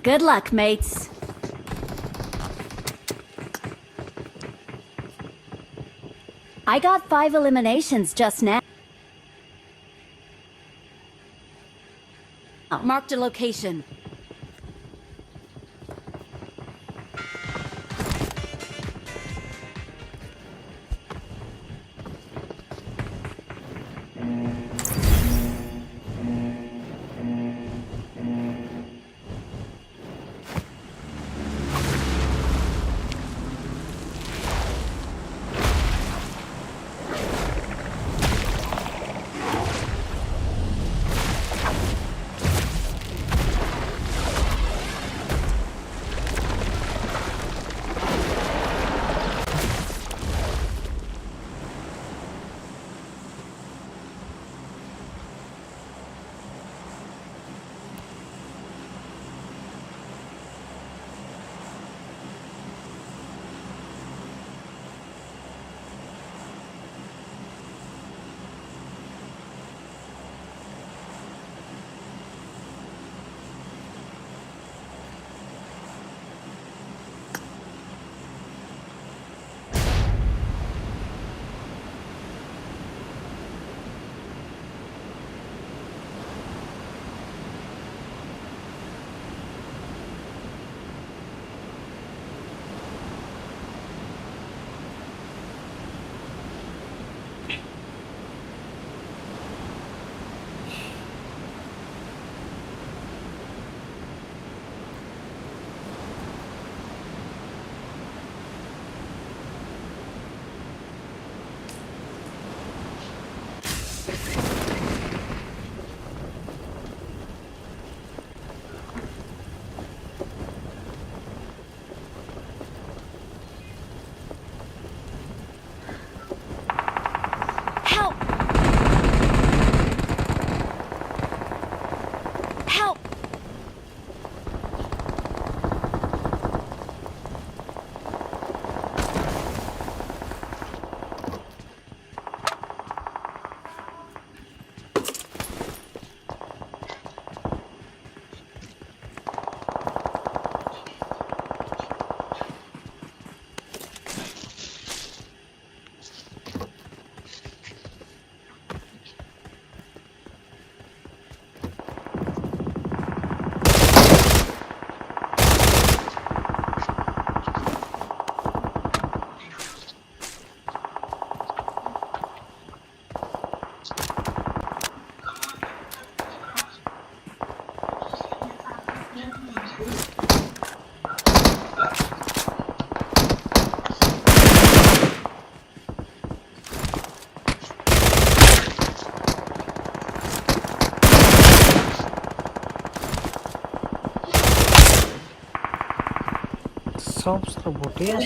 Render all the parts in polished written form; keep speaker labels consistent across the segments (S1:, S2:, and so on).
S1: Good luck, mates. I got 5 eliminations just now. Marked a location. Help! Help!
S2: Sops da boteia.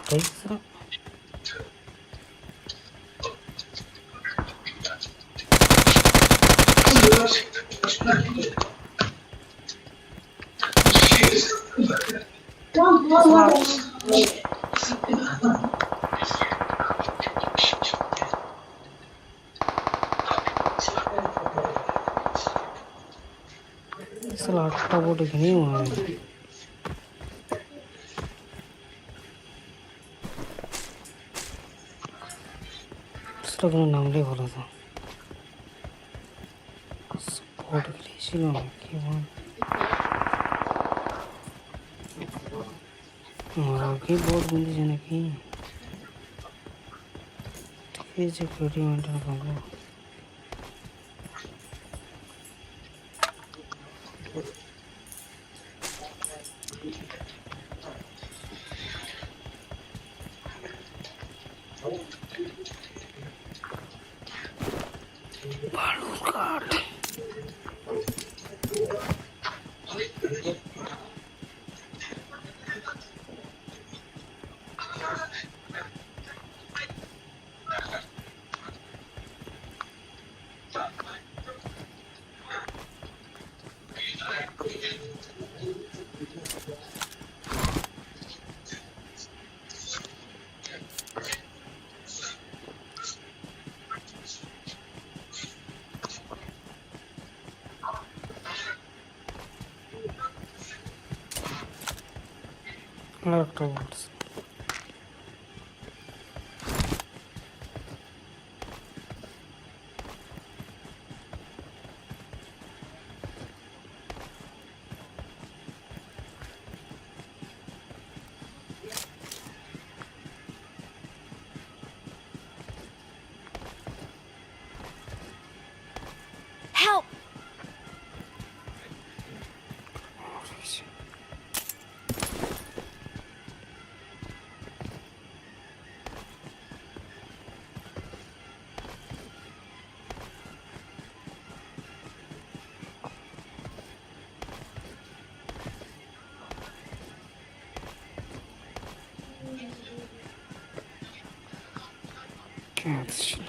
S2: Pizza. साला आटा boat नहीं हुआ है इसका কোনো নাম রে বলা था सपोर्ट के लिए ছিল কি বল মারা কি বোর্ড বন্ধ জানে কি ঠিক আছে সিকিউরিটি মেইনটেইন করব বালুরঘাট আরেকটা বলছি
S1: Help!
S2: क्या ছিল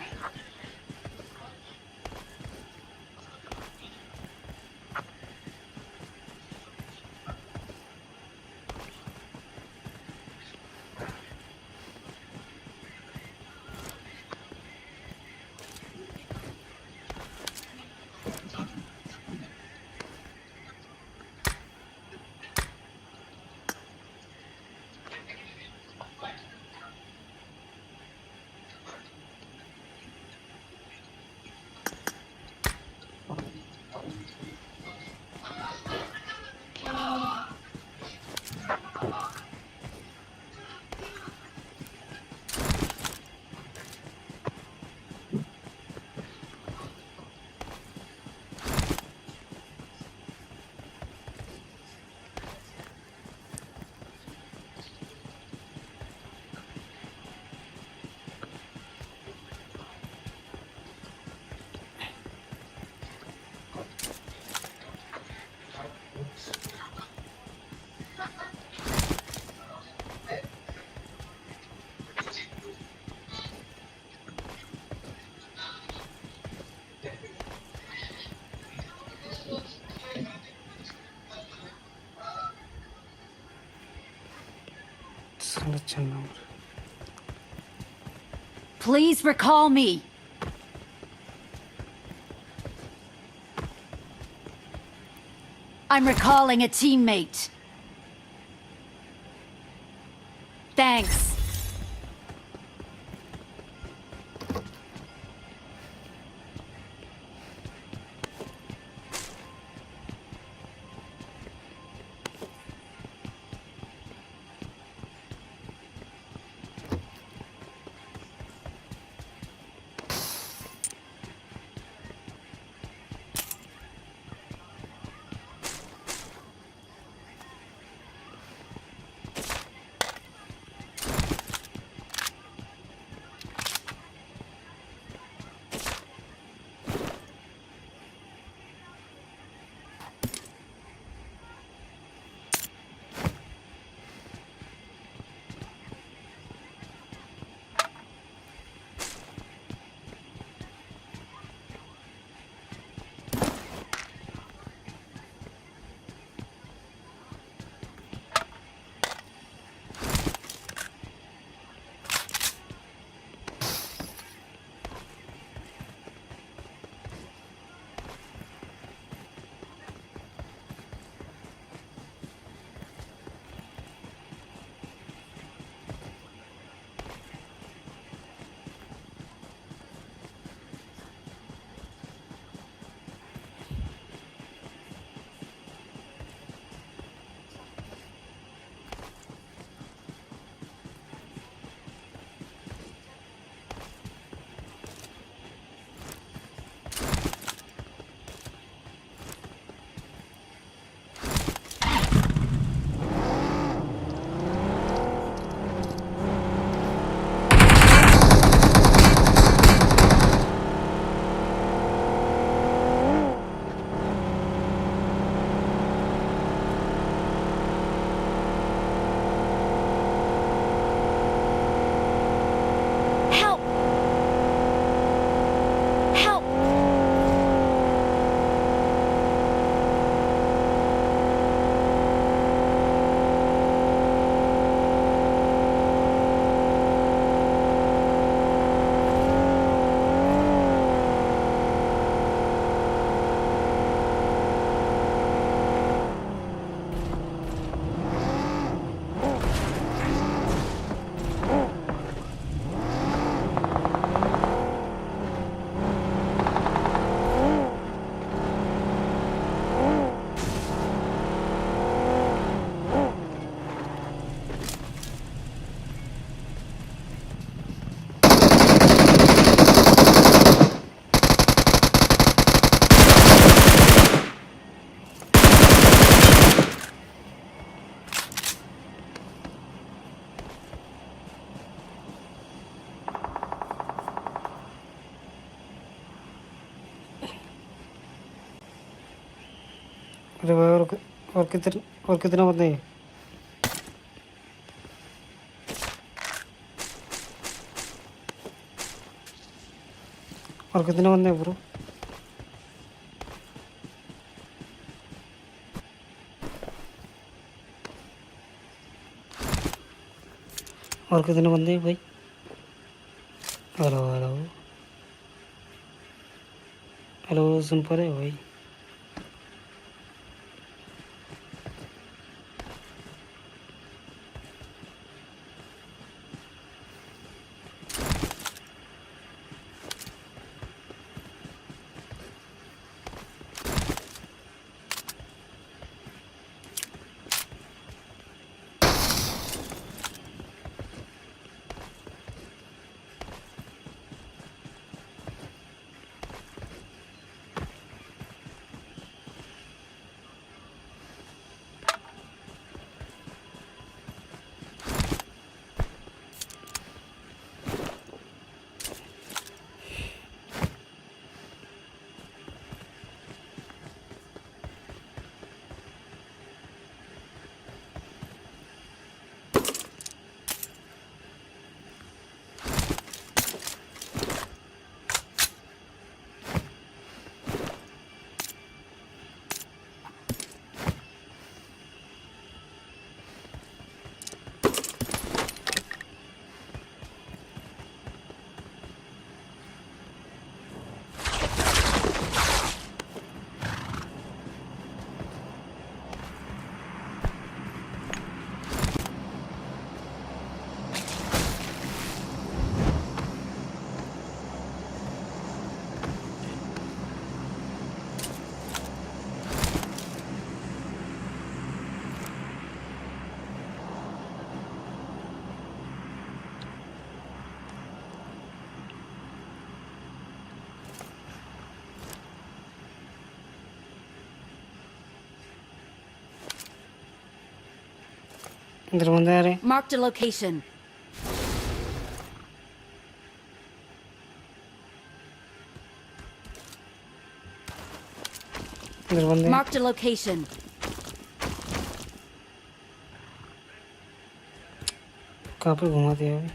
S2: সালা চন্না
S1: Please recall me. I'm recalling a teammate. Thanks.
S2: अरे भाई और कितना बंदे हैं? और कितने बंदे हैं ब्रो? और कितने बंदे हैं भाई? हेलो हेलो हेलो, सुन पा रहे हो भाई? इधर बंदे आ रहे हैं।
S1: Marked a location.
S2: इधर बंदे हैं।
S1: Marked a location.
S2: कहाँ पे घुमा दिया भाई?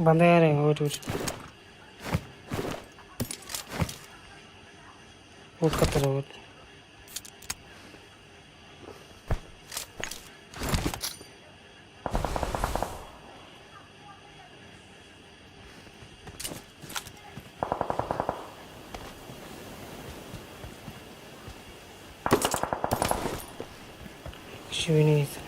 S2: बंदे आ रहे हैं। वेट वेट वेट करते रहो वेट। कुछ भी नहीं है।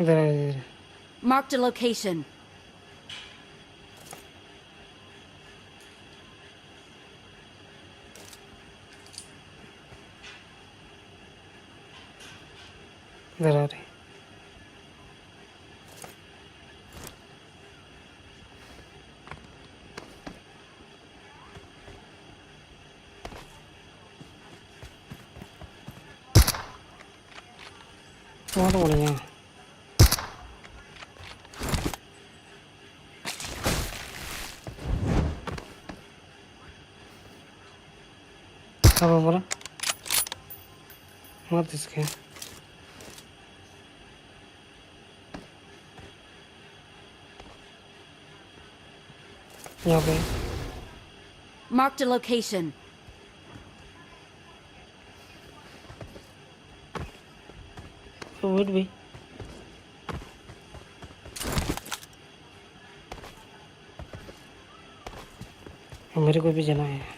S2: इधर इधर
S1: Marked a location.
S2: इधर आ रहे हैं। बहुत बढ़िया। अब हमारा मत इसके यहाँ पे
S1: Marked a location.
S2: वेट भी मेरे को भी जाना है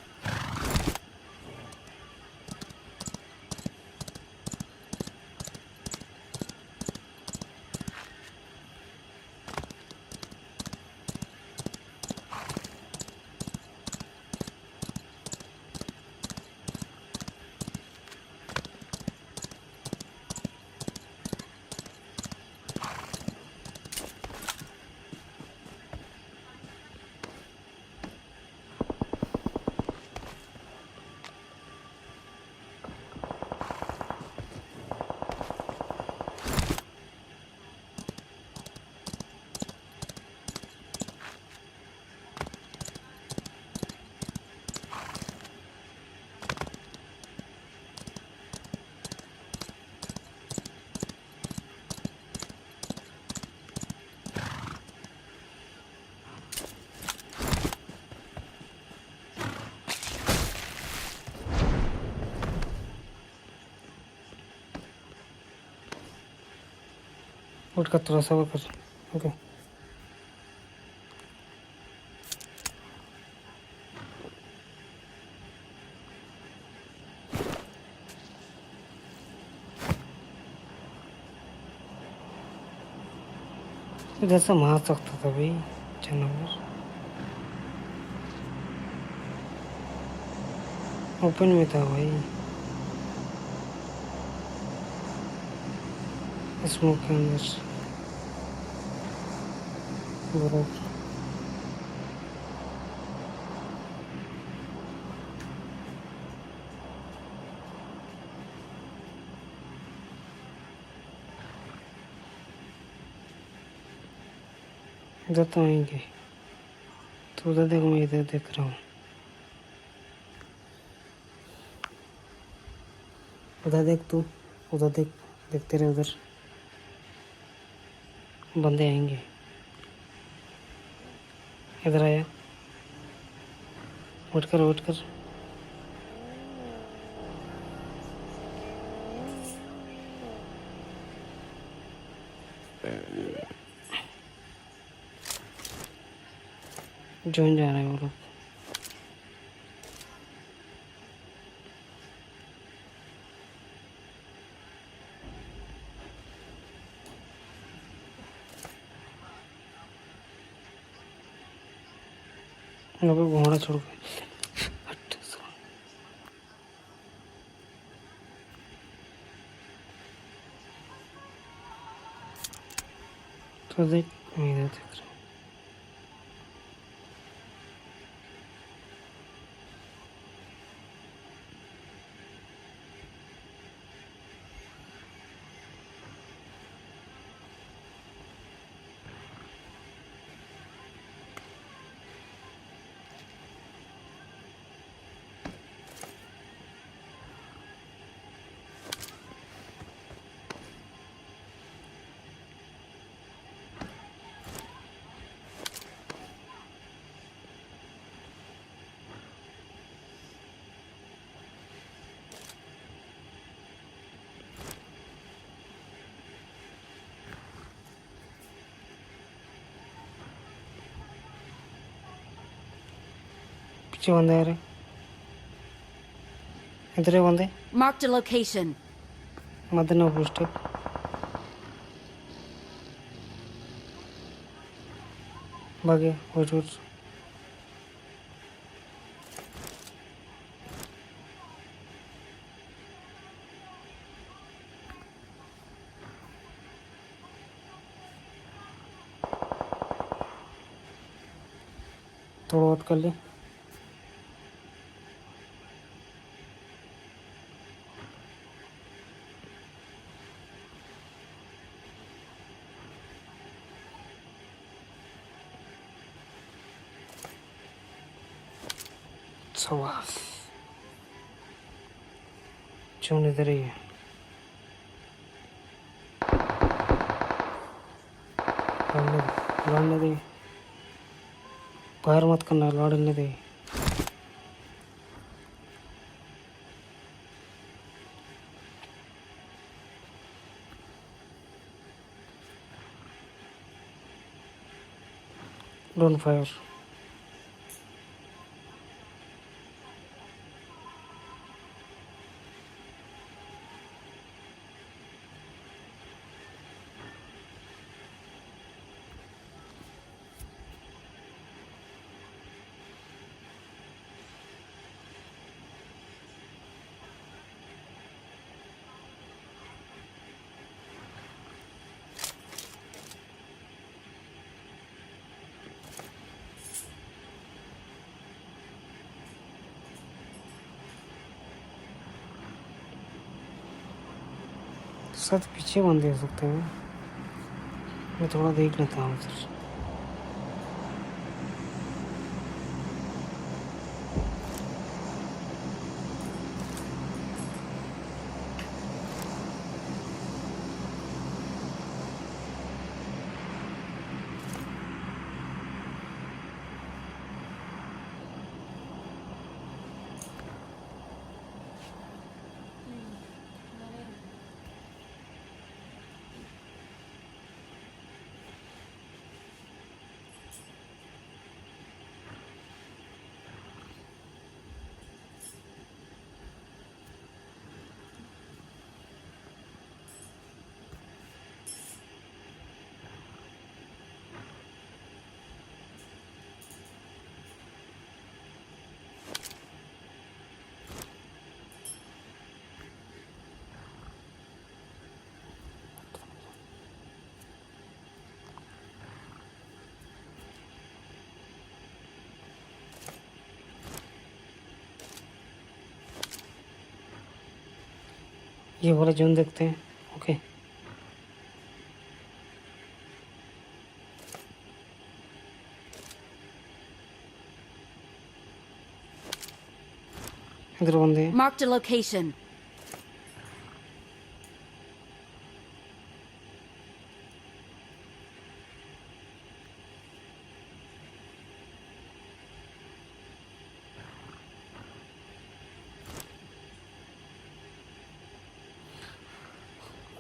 S2: उठ कर थोड़ा सा कर ओके इधर से मार सकता था भाई जानवर ओपन में था भाई स्मोक के अंदर बराबर इधर तो आएंगे तो उधर देख मैं इधर देख रहा हूँ उधर देख तू उधर देख देखते रहे उधर बंदे आएंगे इधर आया उठ कर जोन जा रहे हैं वो लोग यहाँ पे घोड़ा छोड़ के हट साला। तो देख मैं इधर देख रहा हूँ पीछे बंदे आ रहे इधर ही बंदे
S1: Marked a location.
S2: Madan post भागे उठ थोड़ा और कर ले शाबाश बच्चों इधर ही है। लड़ने दे, फायर मत करना, लड़ने दे। Don't fire. शायद पीछे बंदे हो सकते हैं, मैं थोड़ा देख लेता हूँ उधर। ये वाला जोन देखते हैं। ओके, इधर बंदे हैं।
S1: Marked a location.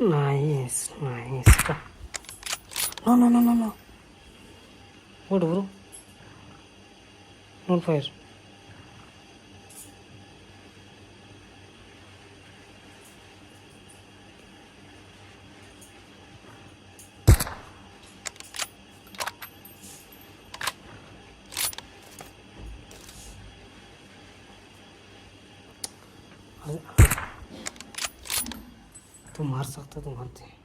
S2: Nice, nice. No, no, no, no, no. What, bro? Don't fire. तुम मार सकते, तुम मारते।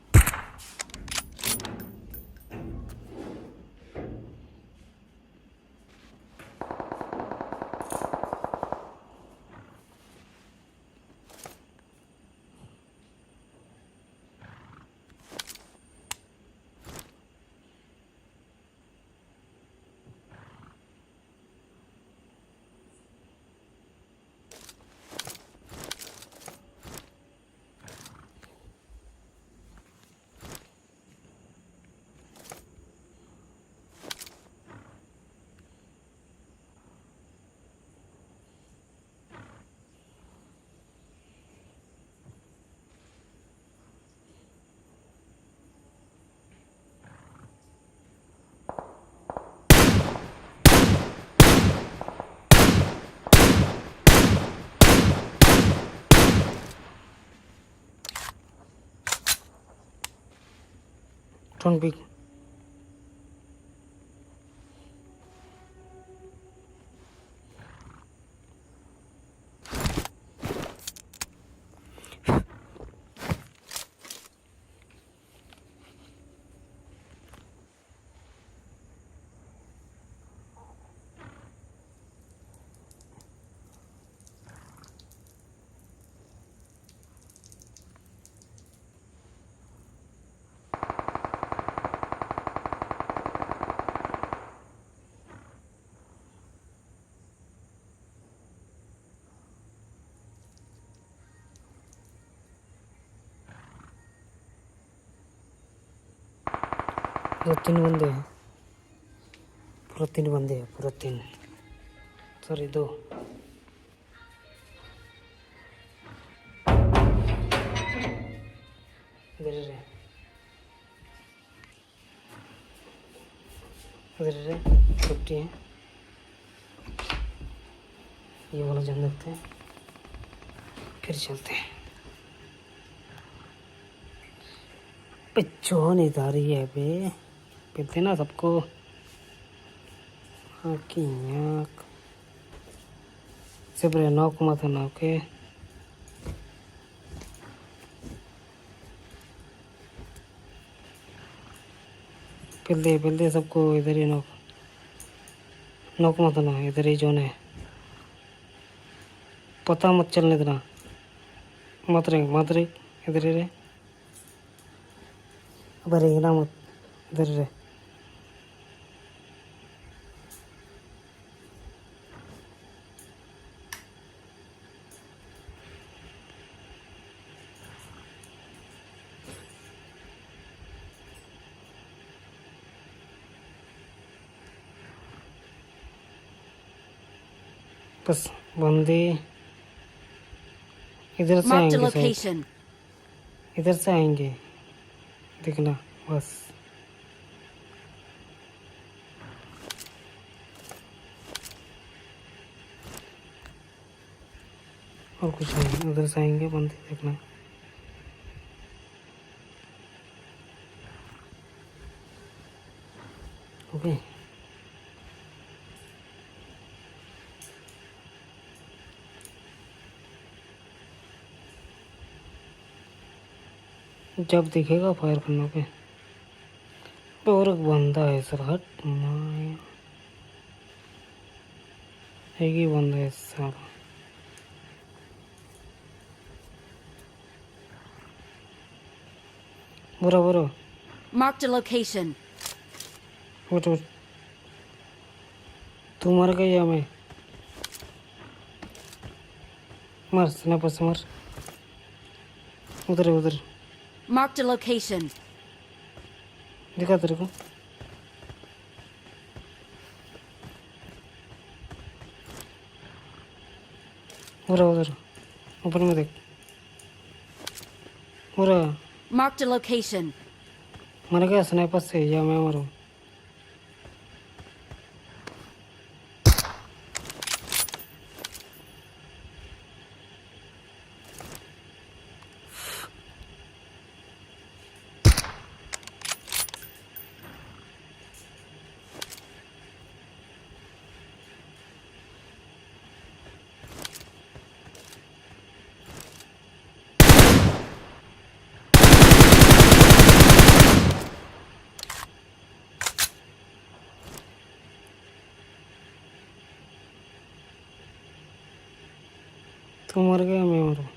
S2: Don't be. जो 3 बंदे हैं, पूरा 3 बंदे हैं, पूरा 3, सॉरी 2। इधर रहे, इधर रहे, 50 है। ये वाला जम देते हैं, फिर चलते हैं। पिच्छो नहीं जा रही है बे, पीते ना सबको आँखी आँख सिर्फ नौक मत नौके। पिल दे सबको, इधर ही नौक नौक मत ना, इधर ही जोन है, पता मत चलने देना, मत रहे इधर ही रहे, अब रहेगा मत, इधर ही रहे। बस बंदे इधर से
S1: Marked a
S2: आएंगे शायद,
S1: location.
S2: इधर से आएंगे, देखना बस। और कुछ नहीं, उधर से आएंगे बंदे, देखना। ओके, जब दिखेगा फायर करना पे। और एक बंदा है सर, हट माया, एक ही बंदा है सर। बुरा बुरा,
S1: Marked a location.
S2: उठ उठ, तू मर गई या मैं? मर, स्नाइपर से मर, उधर है उधर,
S1: Marked a location.
S2: दिखा तेरे को। बुरा उधर, ऊपर में देख, बुरा
S1: Marked a location.
S2: मर गया स्नाइपर से या मैं मरूं? तू मर गया मैं मरूं?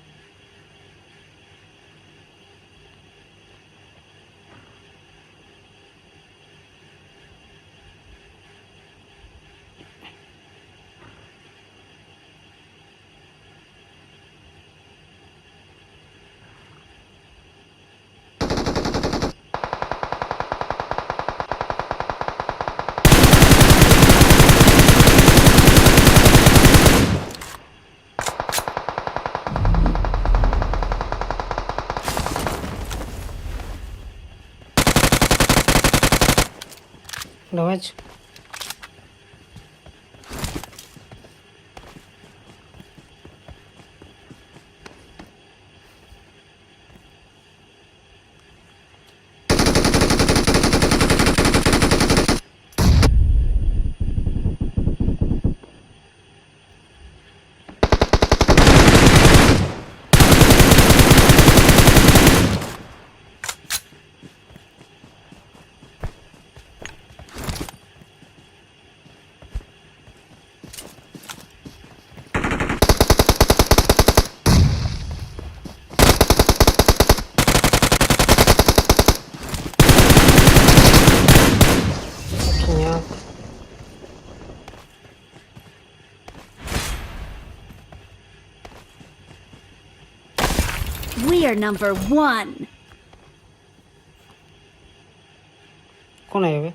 S2: डैमेज, यहाँ
S1: We are number one.
S2: कौन है बे?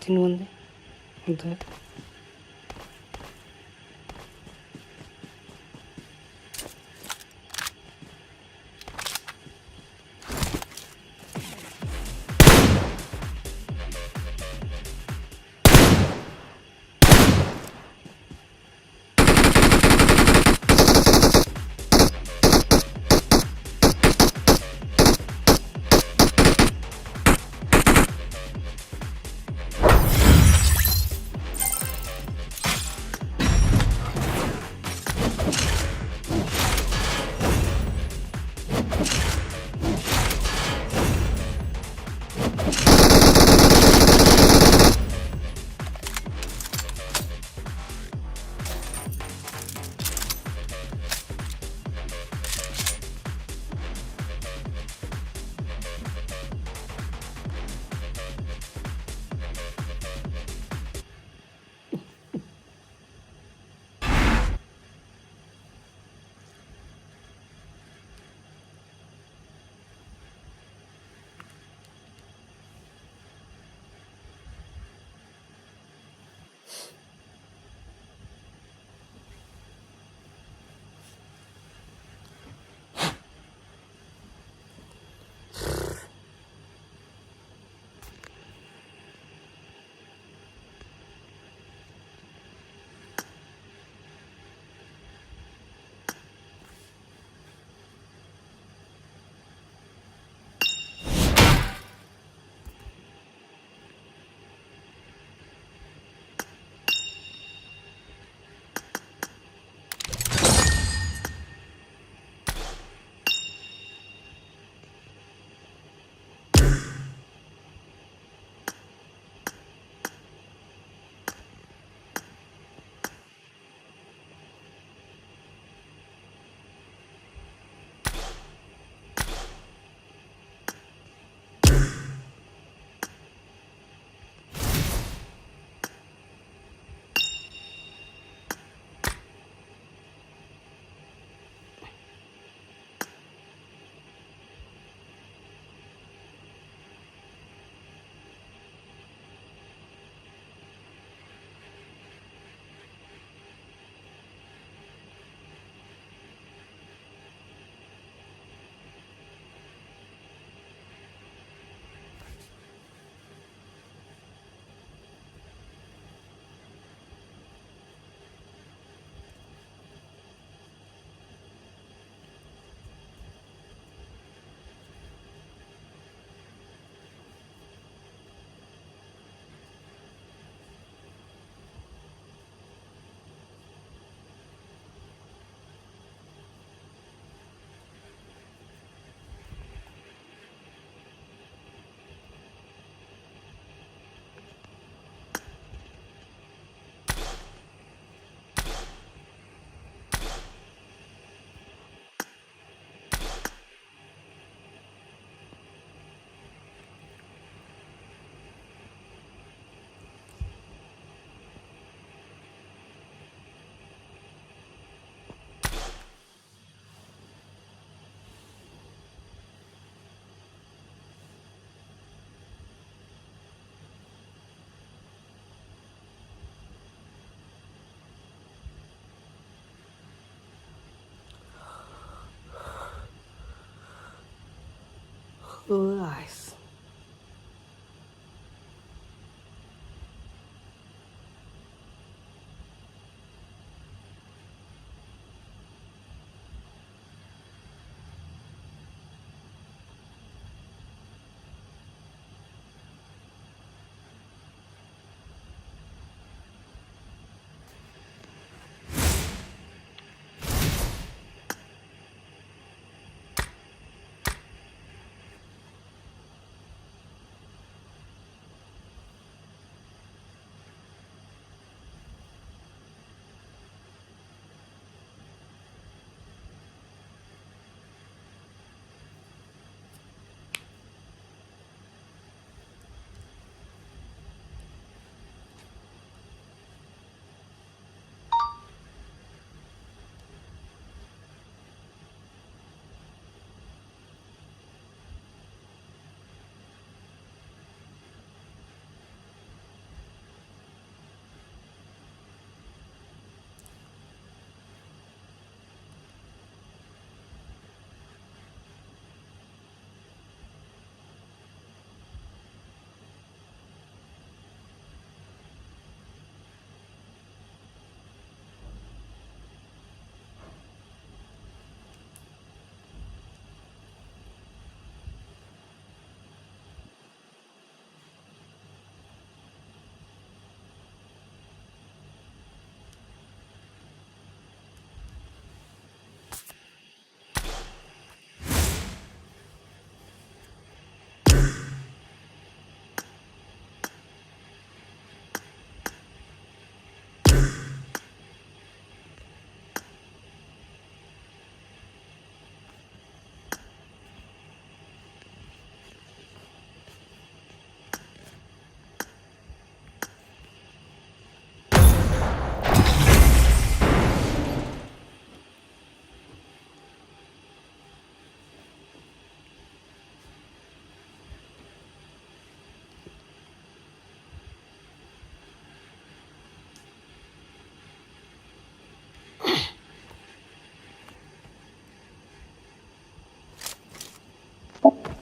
S2: 3 बंदे इधर। Nice.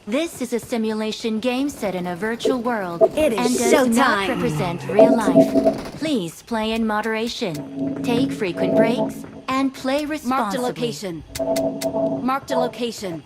S3: This is a simulation game set in a virtual world
S1: It is
S3: and does not
S1: showtime.
S3: represent real life. Please play in moderation, take frequent breaks, and play responsibly.
S1: Marked a location. Marked a location.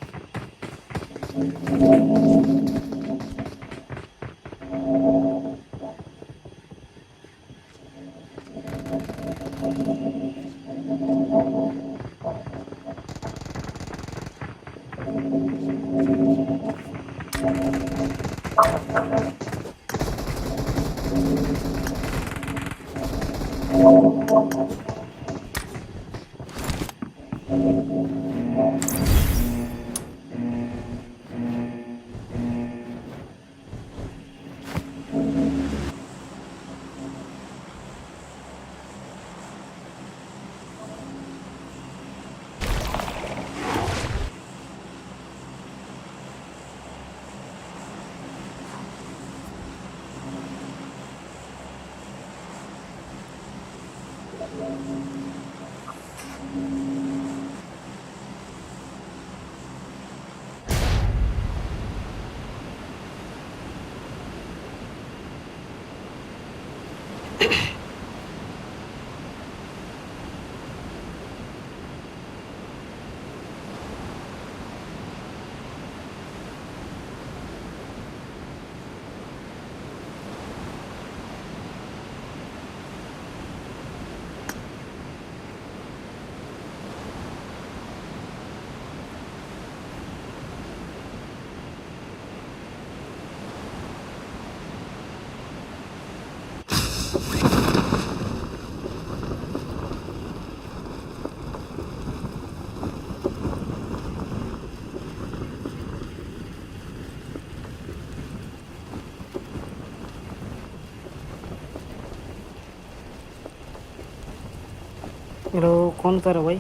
S2: Hello कौन उतारा भाई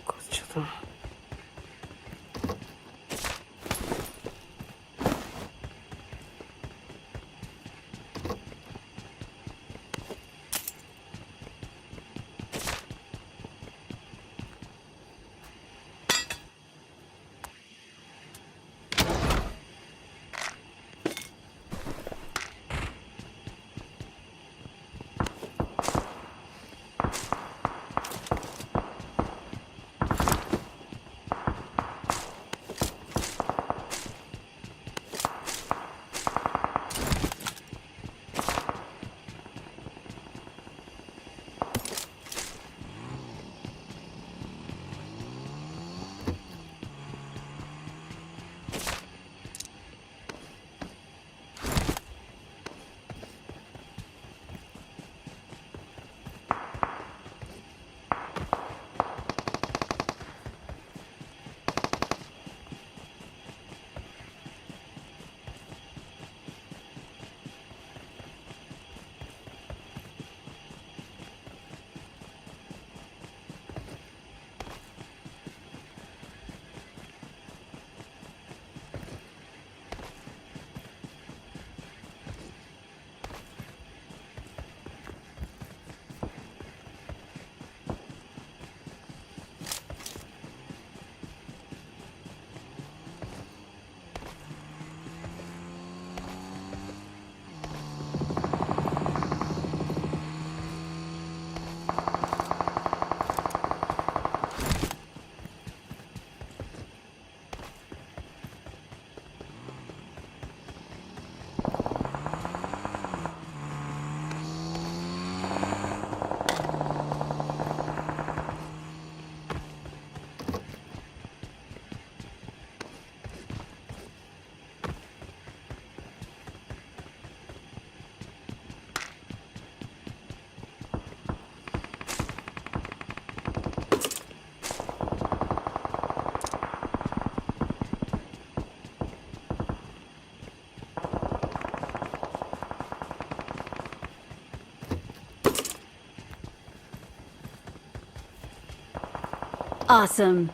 S2: कुछ तो
S1: Awesome.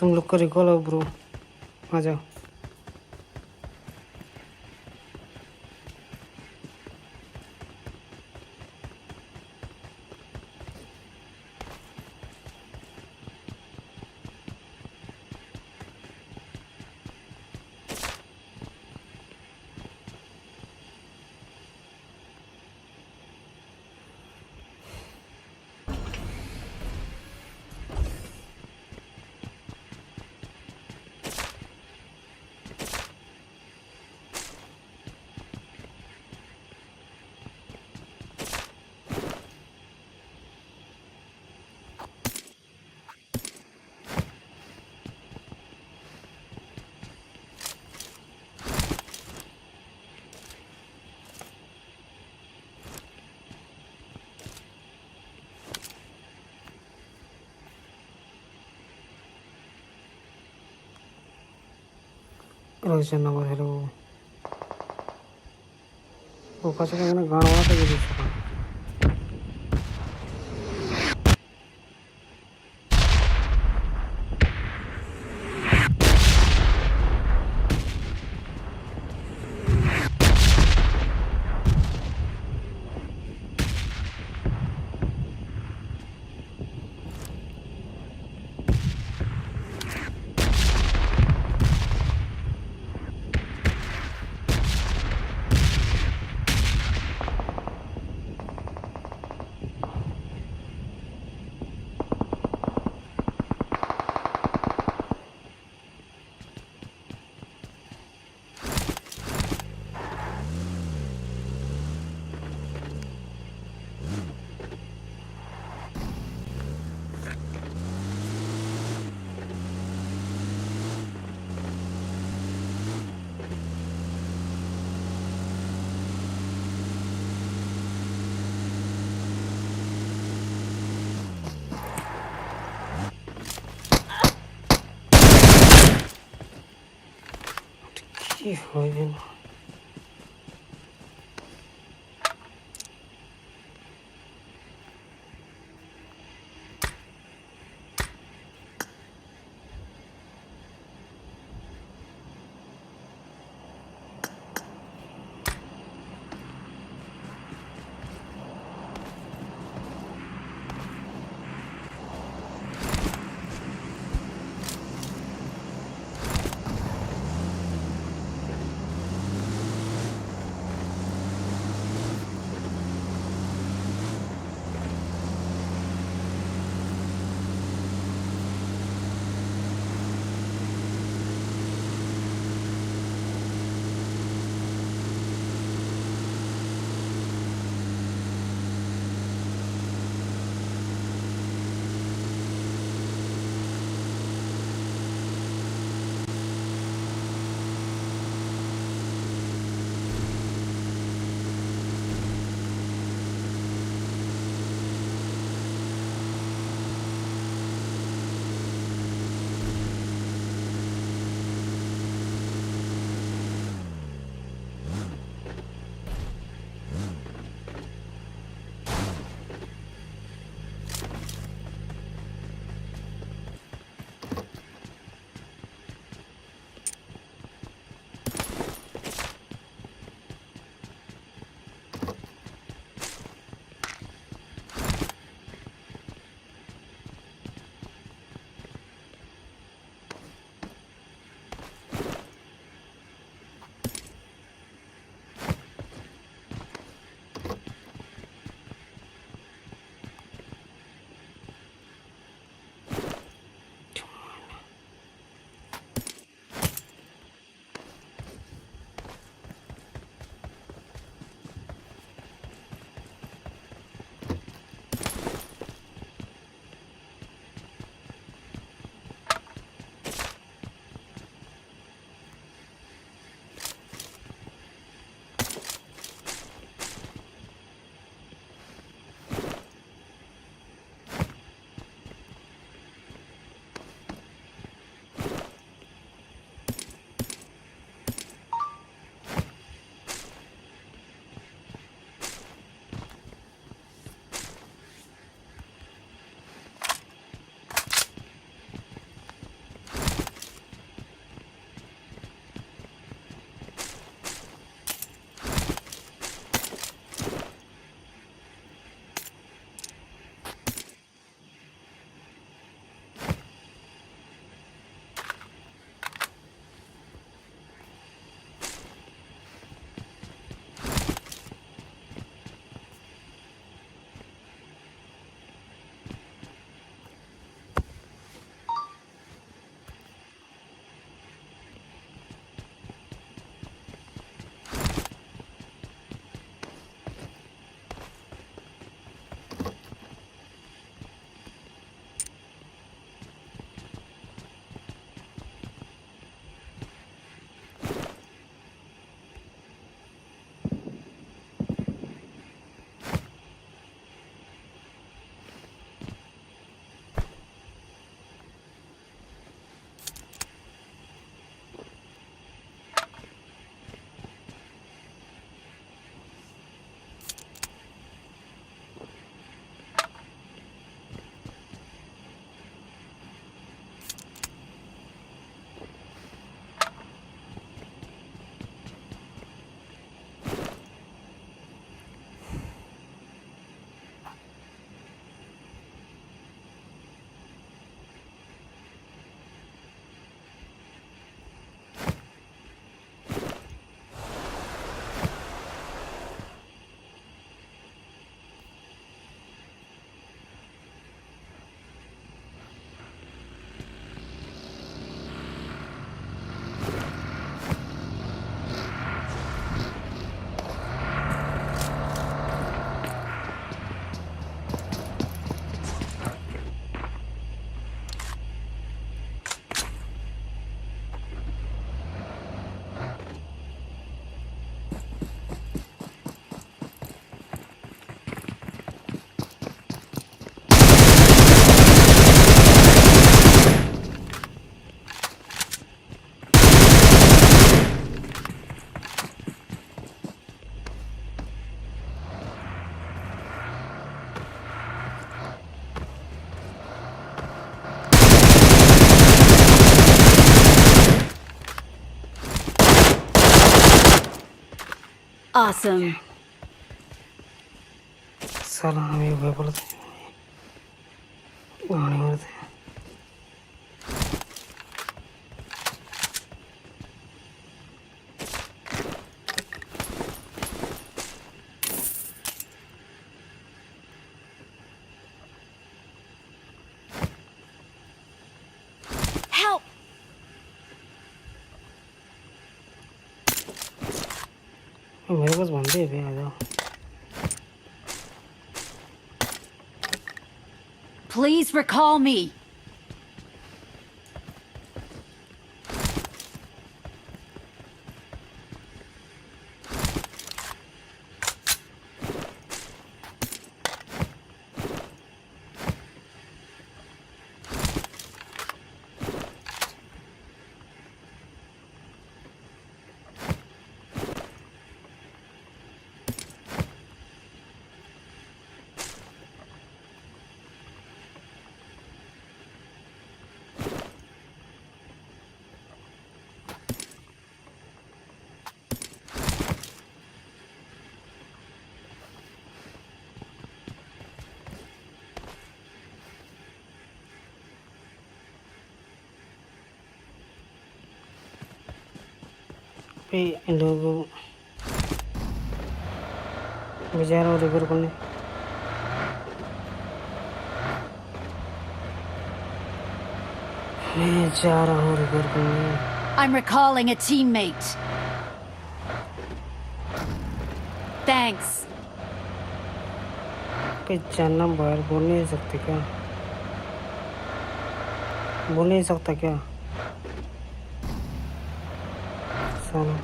S2: तुम लोग को recall हो bro, आ जाओ। रोहित नंबर हेलो वो कसं काय गाणं वाटत गेली কি হয় না
S1: Awesome.
S2: साला हमें भयपड़ते गाने मरते
S1: Help!
S2: मेरे पास बंदे हैं आ जाओ
S1: Please recall me. पे इन लोगों को मैं जा रहा हूँ रिवर करने मैं जा रहा हूँ रिवर करने I'm recalling a teammate. Thanks.
S2: पे जानना बाहर बोल नहीं सकते क्या बोल नहीं सकता क्या साला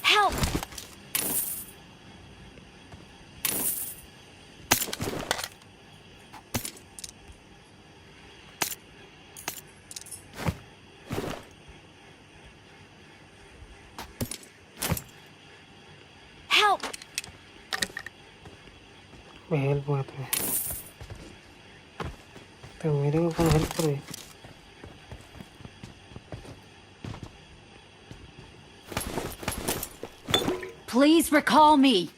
S1: Help! Help!
S2: मैं हेल्प मांगता हूँ तो मेरे को कौन हेल्प करे
S1: Please recall me.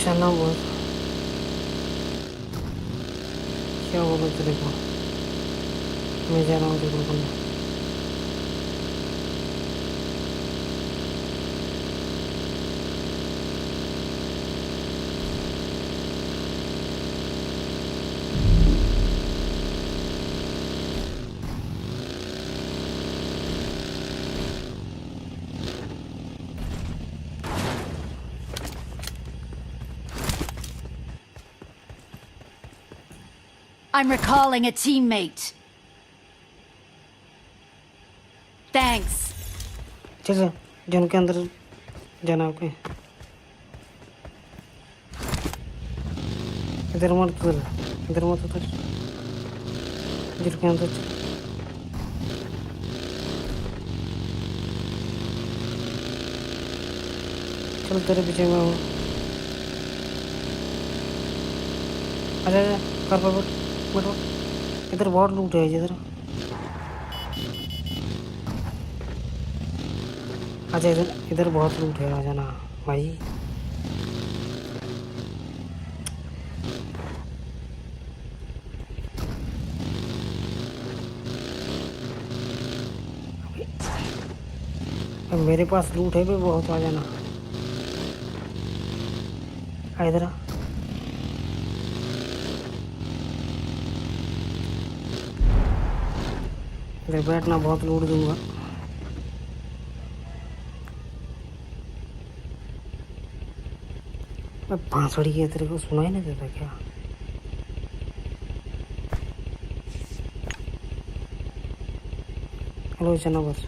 S2: चलना बहुत क्या बोलो तेरे को मैं जा रहा हूँ रिवर करने
S1: I'm recalling a teammate. Thanks.
S2: चल जन के अंदर जाना ओके इधर मत उतर जन के अंदर चल तेरे पीछे मैं हूँ अरे कर पर बैठ इधर बहुत लूट है इधर अच्छा इधर बहुत लूट है आ जाना भाई अब मेरे पास लूट है भी बहुत आ जाना इधर आ। इधर बैठना, बहुत लूट दूंगा। मैं बांसुरी है, तेरे को सुनाई नहीं देता क्या? हेलो चना बस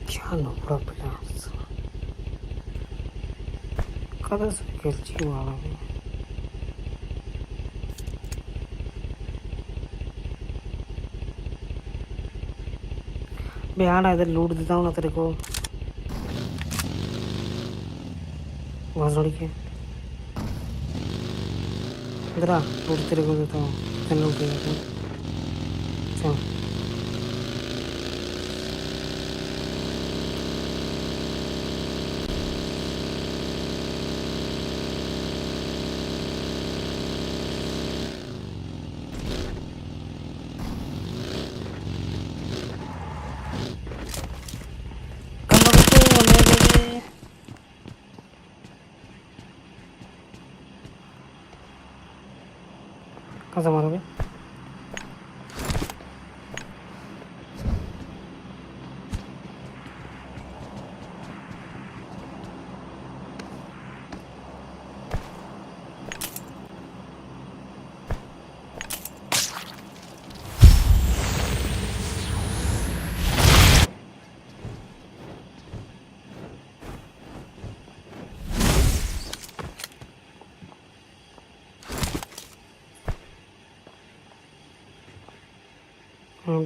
S2: क्या नोकरा पिला कदा से गेलची वाला भी बिहार इधर लूट देता हूँ ना तेरे को, बांसुरी के इधर आ, लूट तेरे को देता हूँ, चल लूट देता हूँ। चल कैसे मारोगे?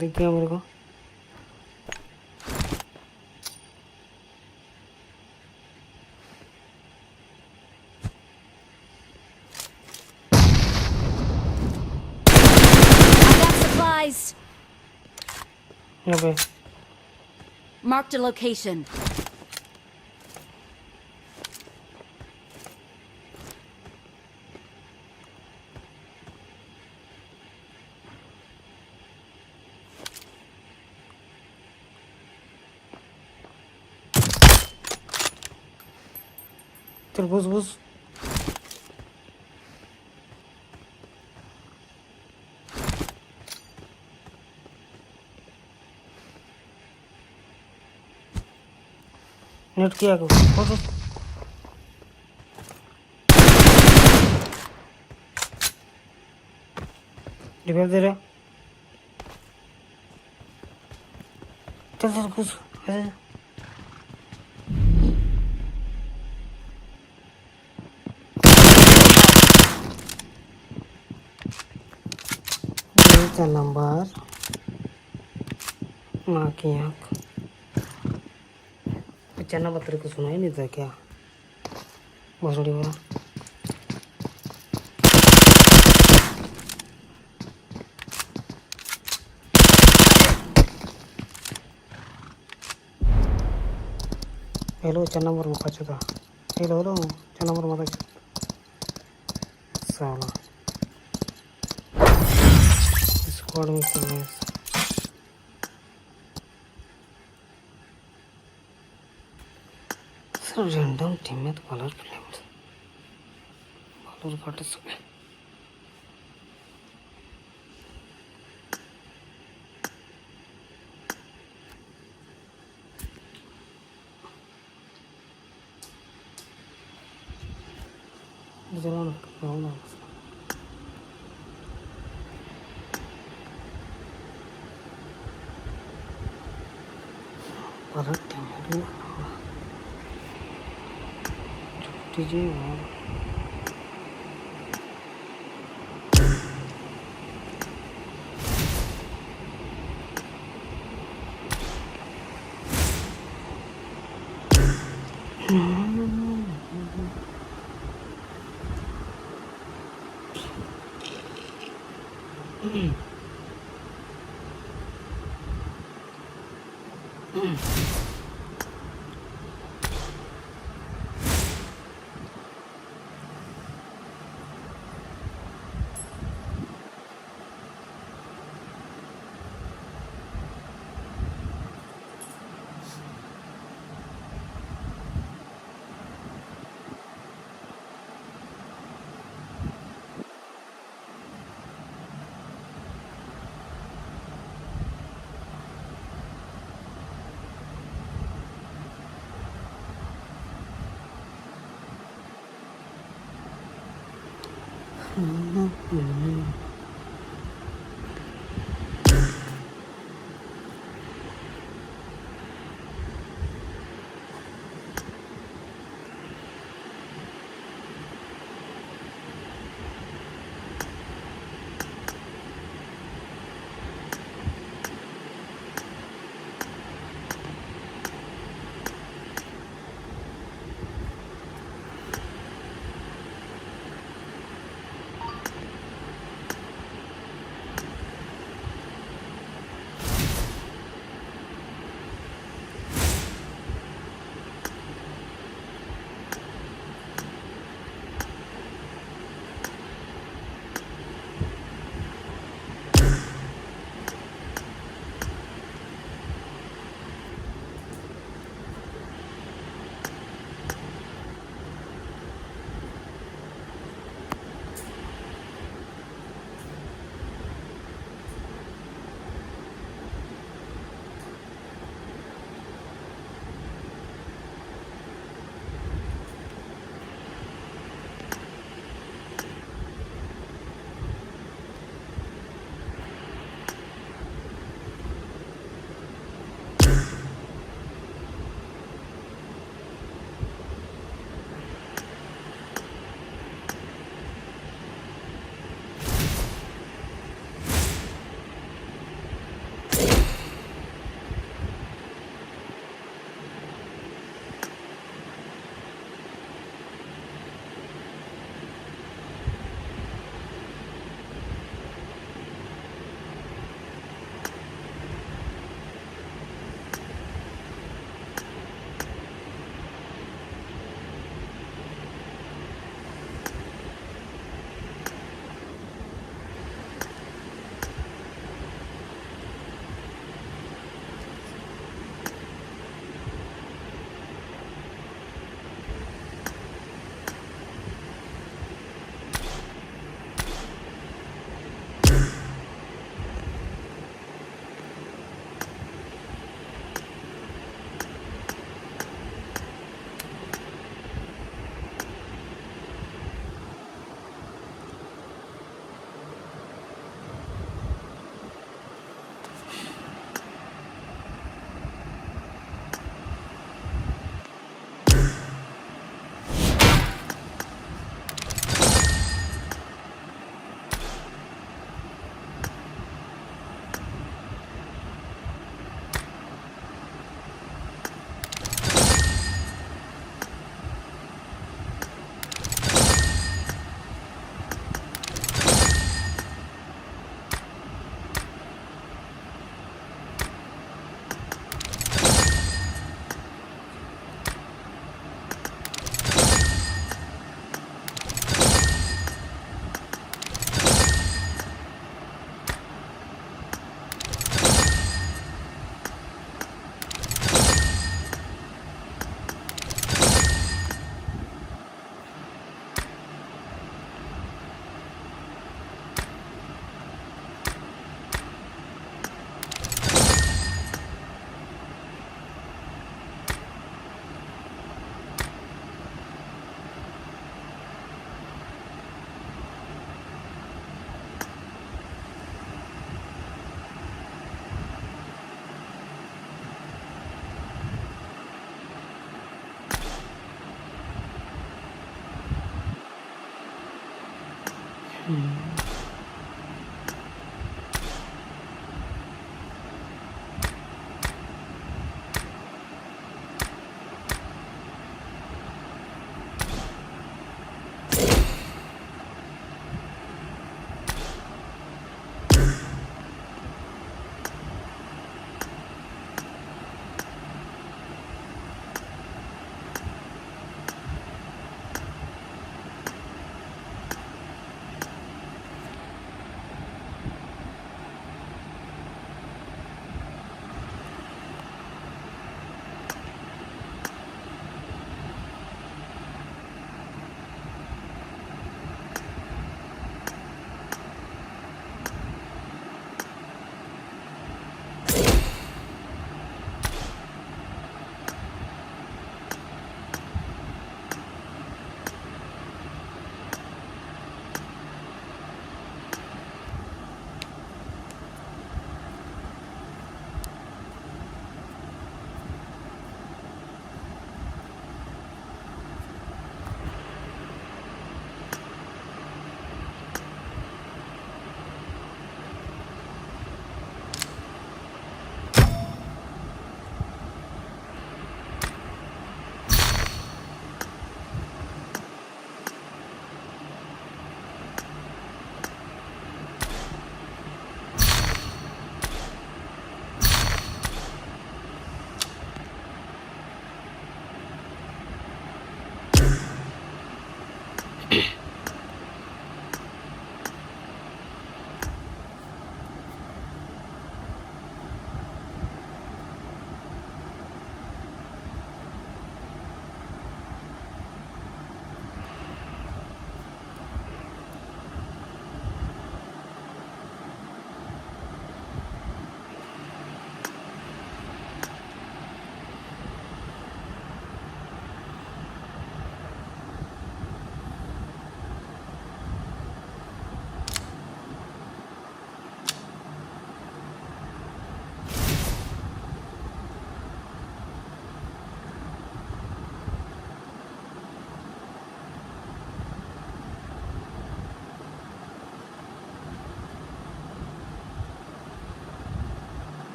S2: दिख गया मेरे को।
S1: I got supplies.
S2: यहाँ पे
S1: Marked a location.
S2: चल घुस घुस। नेट किया को घुस। डिफेंस दे रहा, चल चल घुस। ऐसे नंबर माँ की आँख चना बतर को सुनाई नहीं था क्या? बांसुरी वाला हेलो चना नंबर मुका चुका। हेलो हेलो चना नंबर मत साला स्क्वाड में चल रहे हैं। सर रैंडम टीम में तो कलर काट सके। चलो ना कलर टीम में छुट्टी जी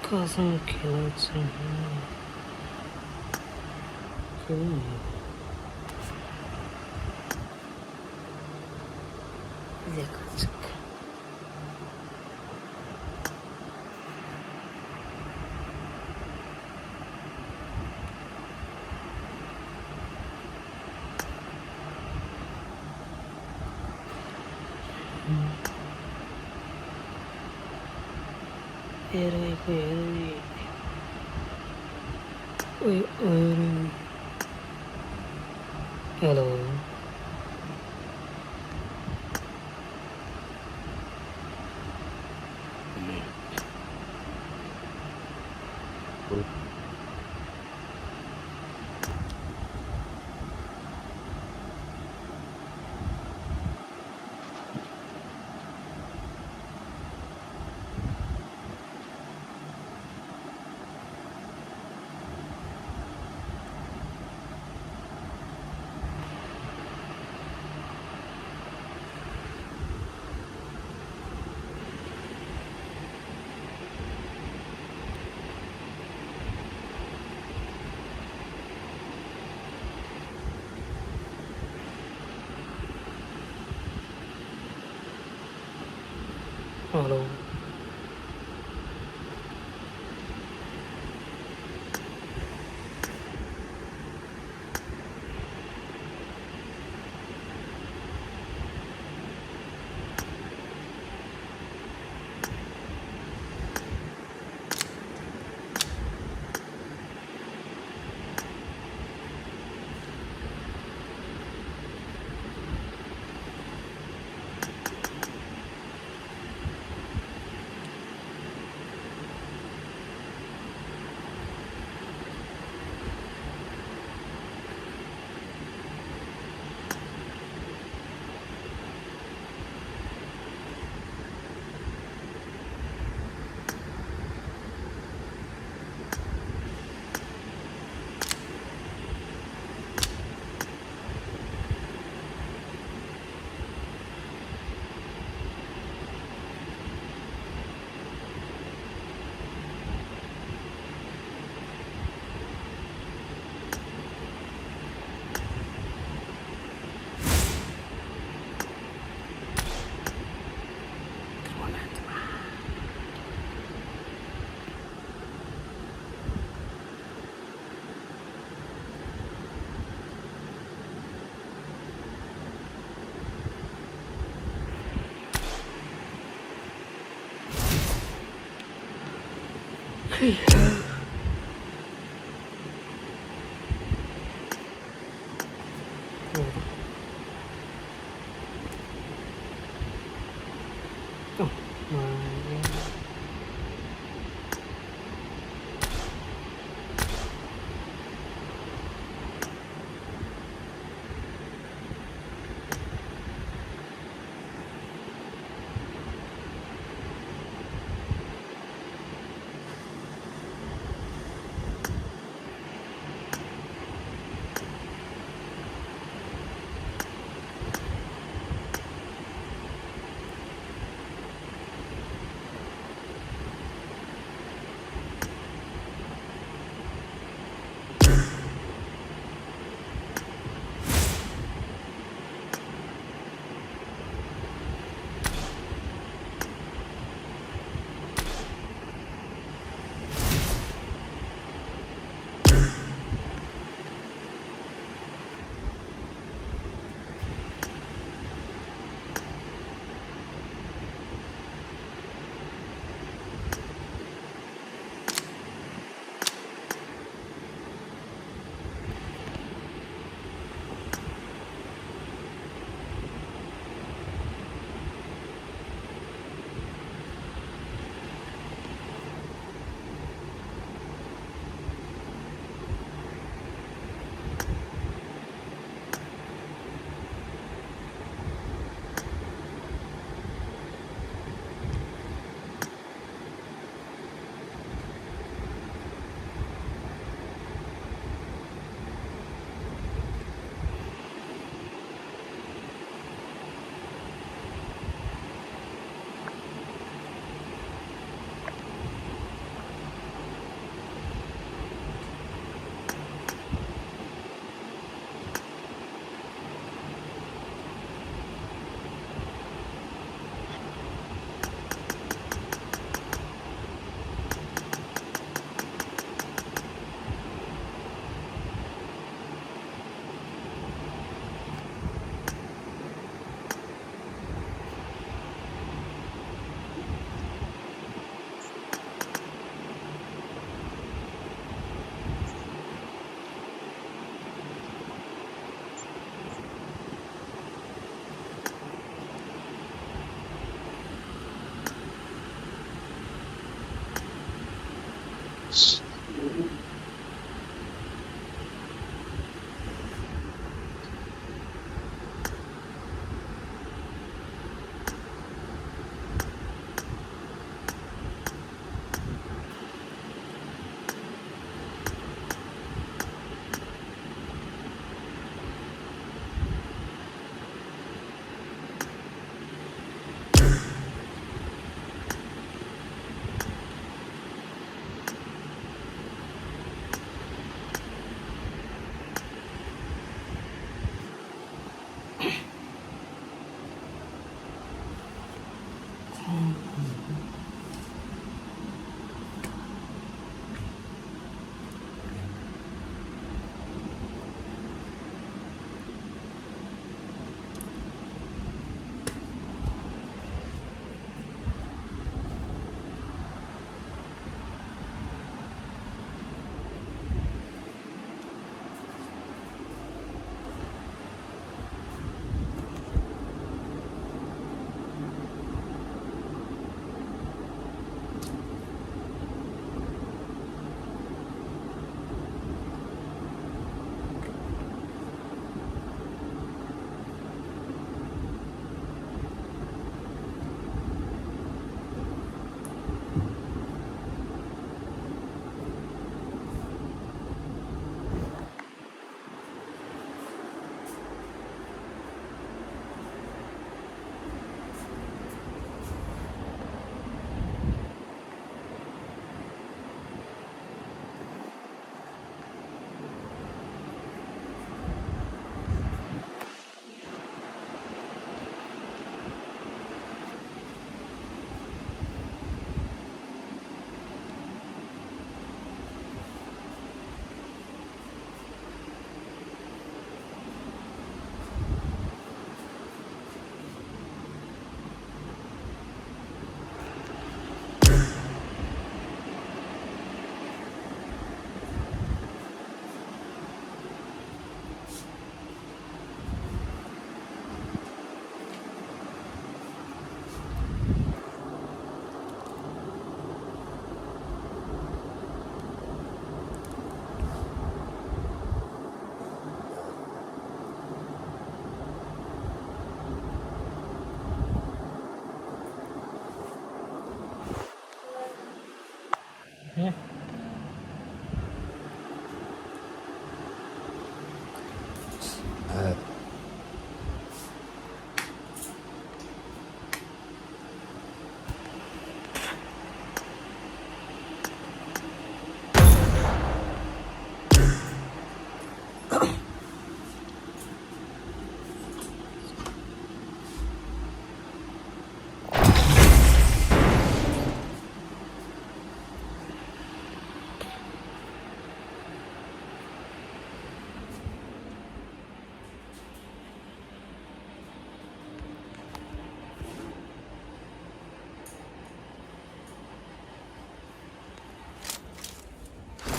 S2: 가슴 길었지. 그래. 이제 가자. 에러이 그 에러이. 에러이. Hello. Hello.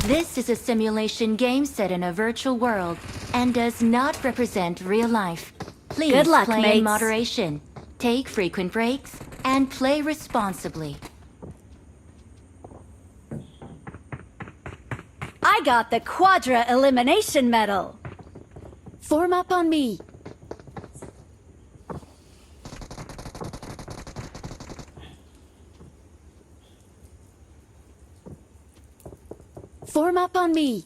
S3: This is a simulation game set in a virtual world and does not represent real life. Please
S1: Good luck,
S3: play
S1: mates.
S3: in moderation, take frequent breaks, and play responsibly.
S1: I got the Quadra Elimination Medal. Form up on me. Form up on me.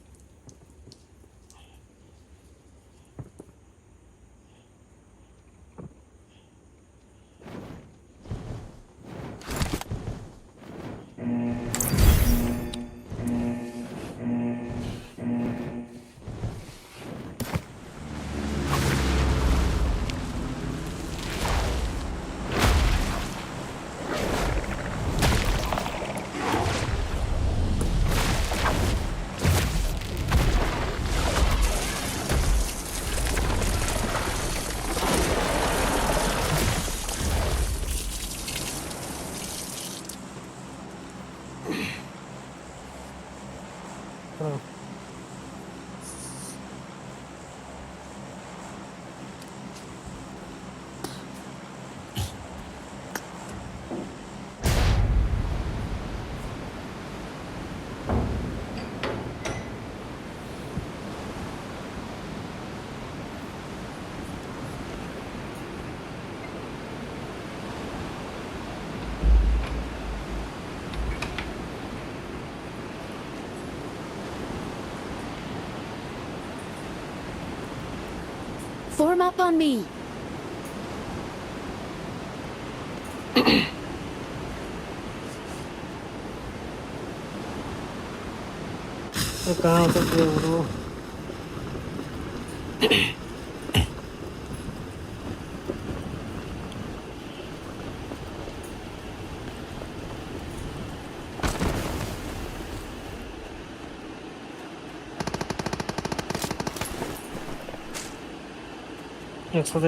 S2: Oh.
S1: Form up on me.
S2: तो कहाँ उतर गए bro? एक सौ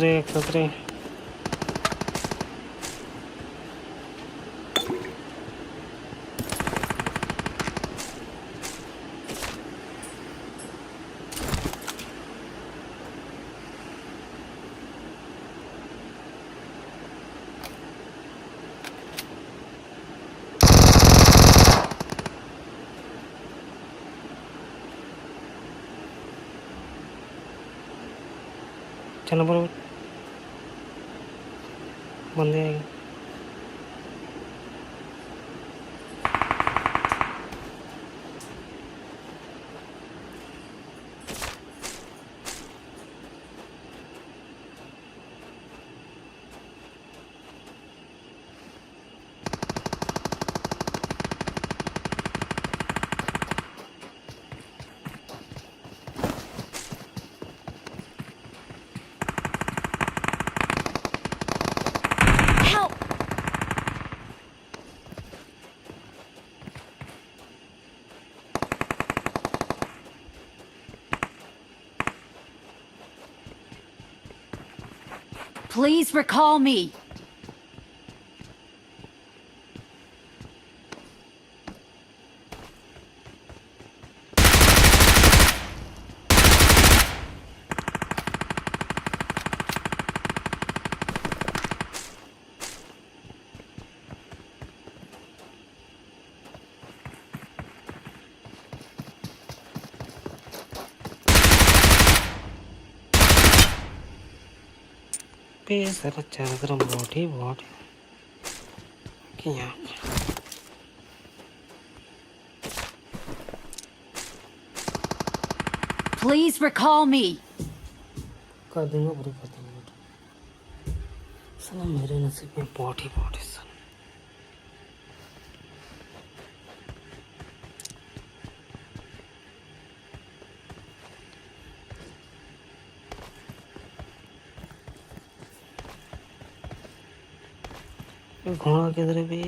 S2: चलो बरोबर बंदे आएंगे.
S1: Help! Please recall me.
S2: पे सर चारों तरफ बहुत कि यहाँ
S1: Please recall me.
S2: कर दूंगा पूरी कर दूंगा. साला मेरे नसीब में बहुत है सर. घोड़ा किधर है बे?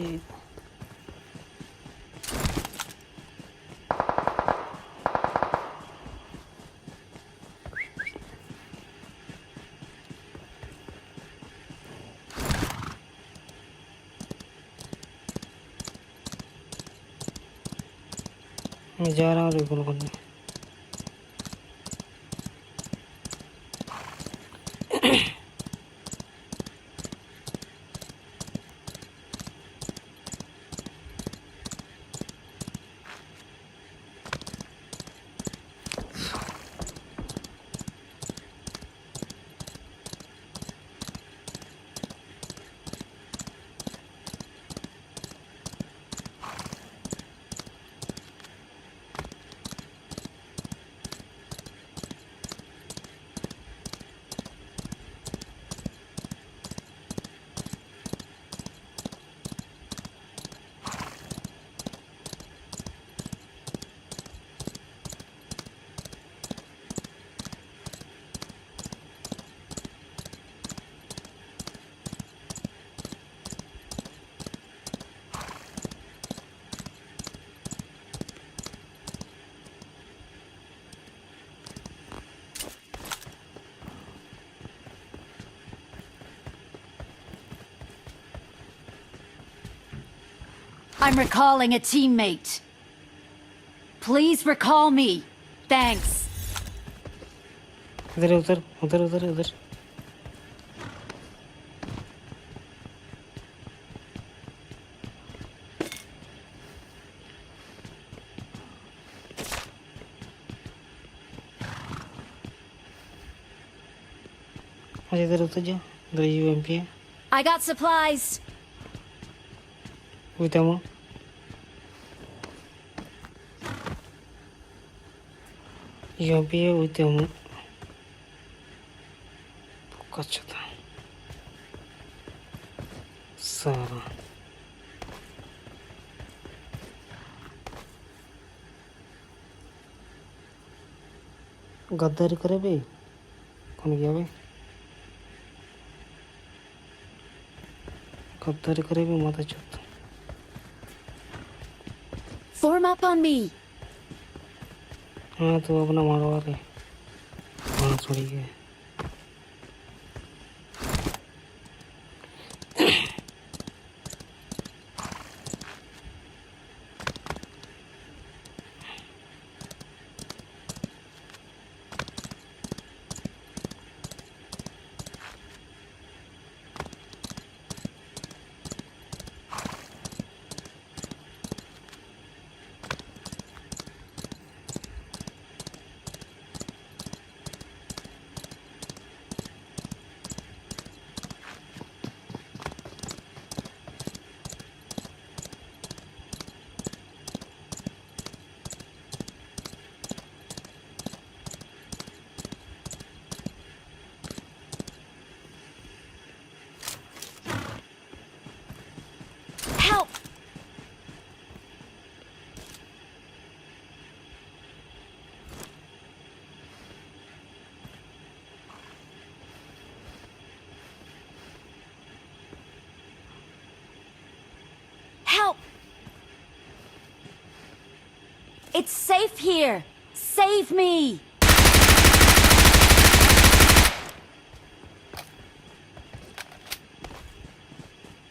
S2: मैं जा रहा हूँ रिकॉल करने।
S1: I'm recalling a teammate. Please recall me. Thanks.
S2: इधर उधर उधर उधर उधर। अच्छा इधर उतर जा, इधर यूएमपी है।
S1: I got supplies.
S2: With ammo. UMP है with ammo. अच्छा था सारा। गद्दारी करे भाई, कौन गया भाई? गद्दारी करे भाई, माता चुप।
S1: Form up on me.
S2: हाँ तो अपना मारवा ले, वहाँ छोड़ी गए।
S1: Help! Help! It's safe here. Save me!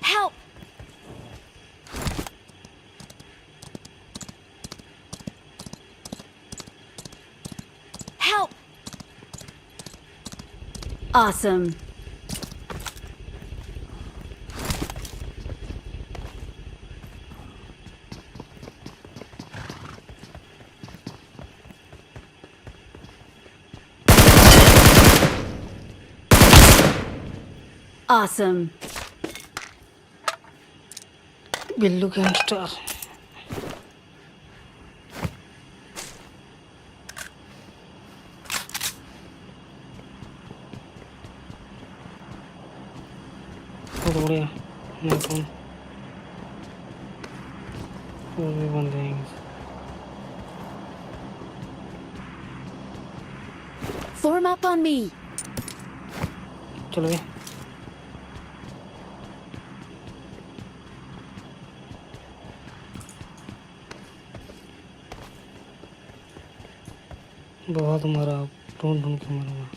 S1: Help! Help! Awesome. Awesome.
S2: Billu gangster. बहुत बढ़िया। मैं कौन? वो भी बंदे हैं।
S1: Form up on me.
S2: चलो भाई। बहुत मारा, ढूंढ ढूंढ के मारा।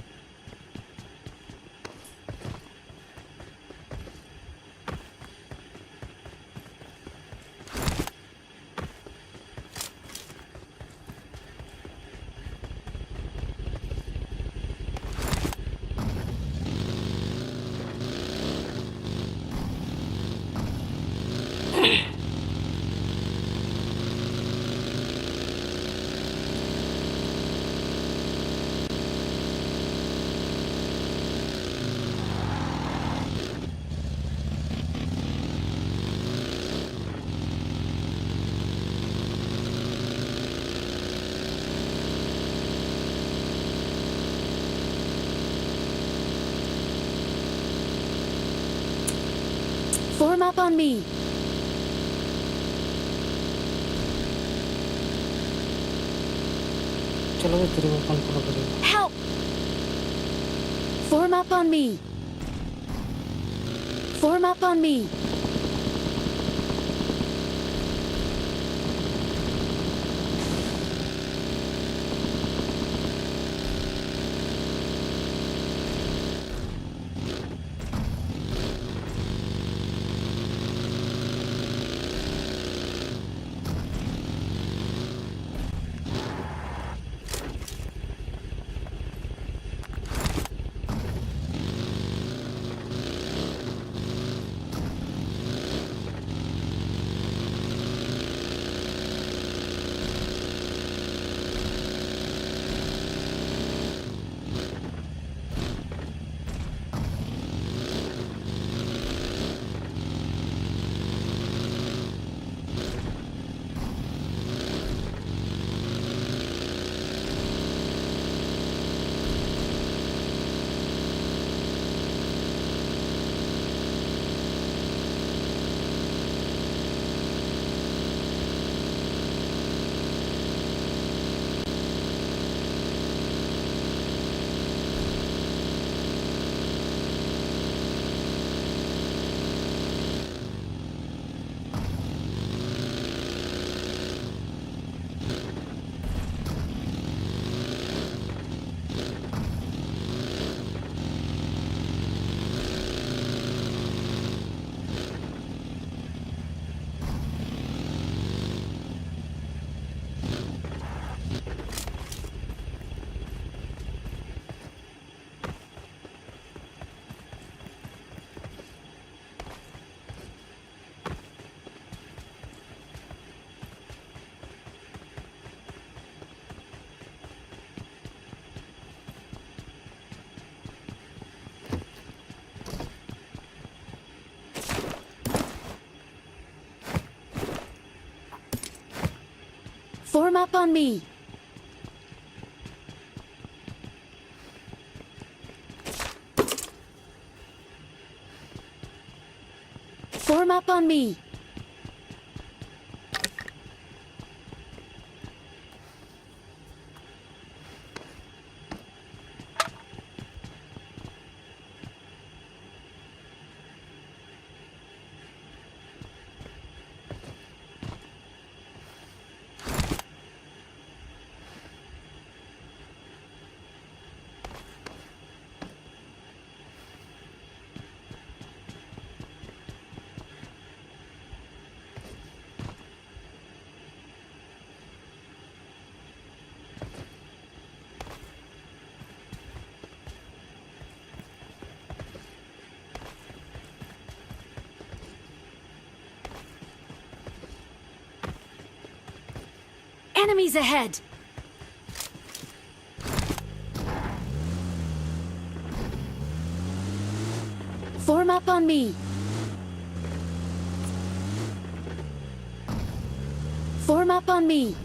S1: Form up on me.
S2: चलो भी तेरे को कौन फॉलो करेगा
S1: Help! Form up on me. Form up on me. Form up on me. Form up on me. Enemies ahead! Form up on me. Form up on me.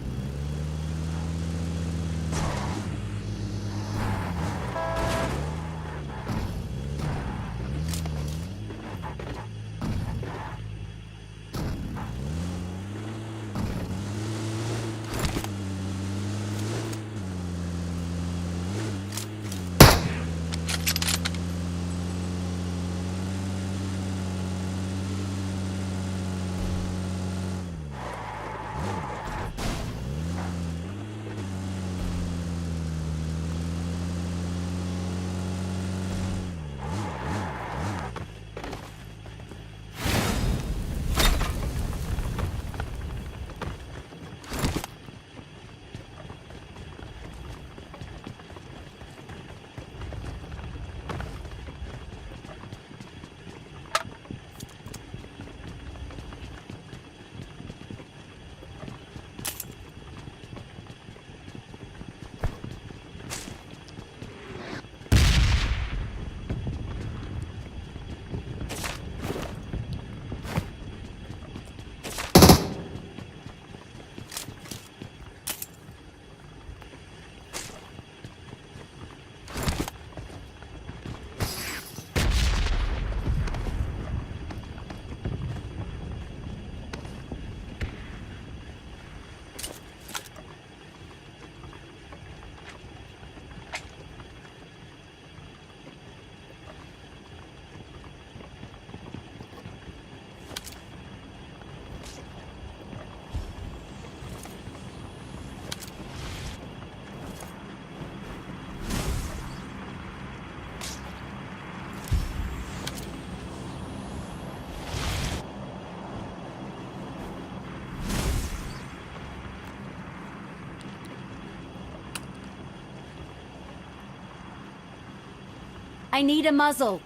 S1: I need a muzzle.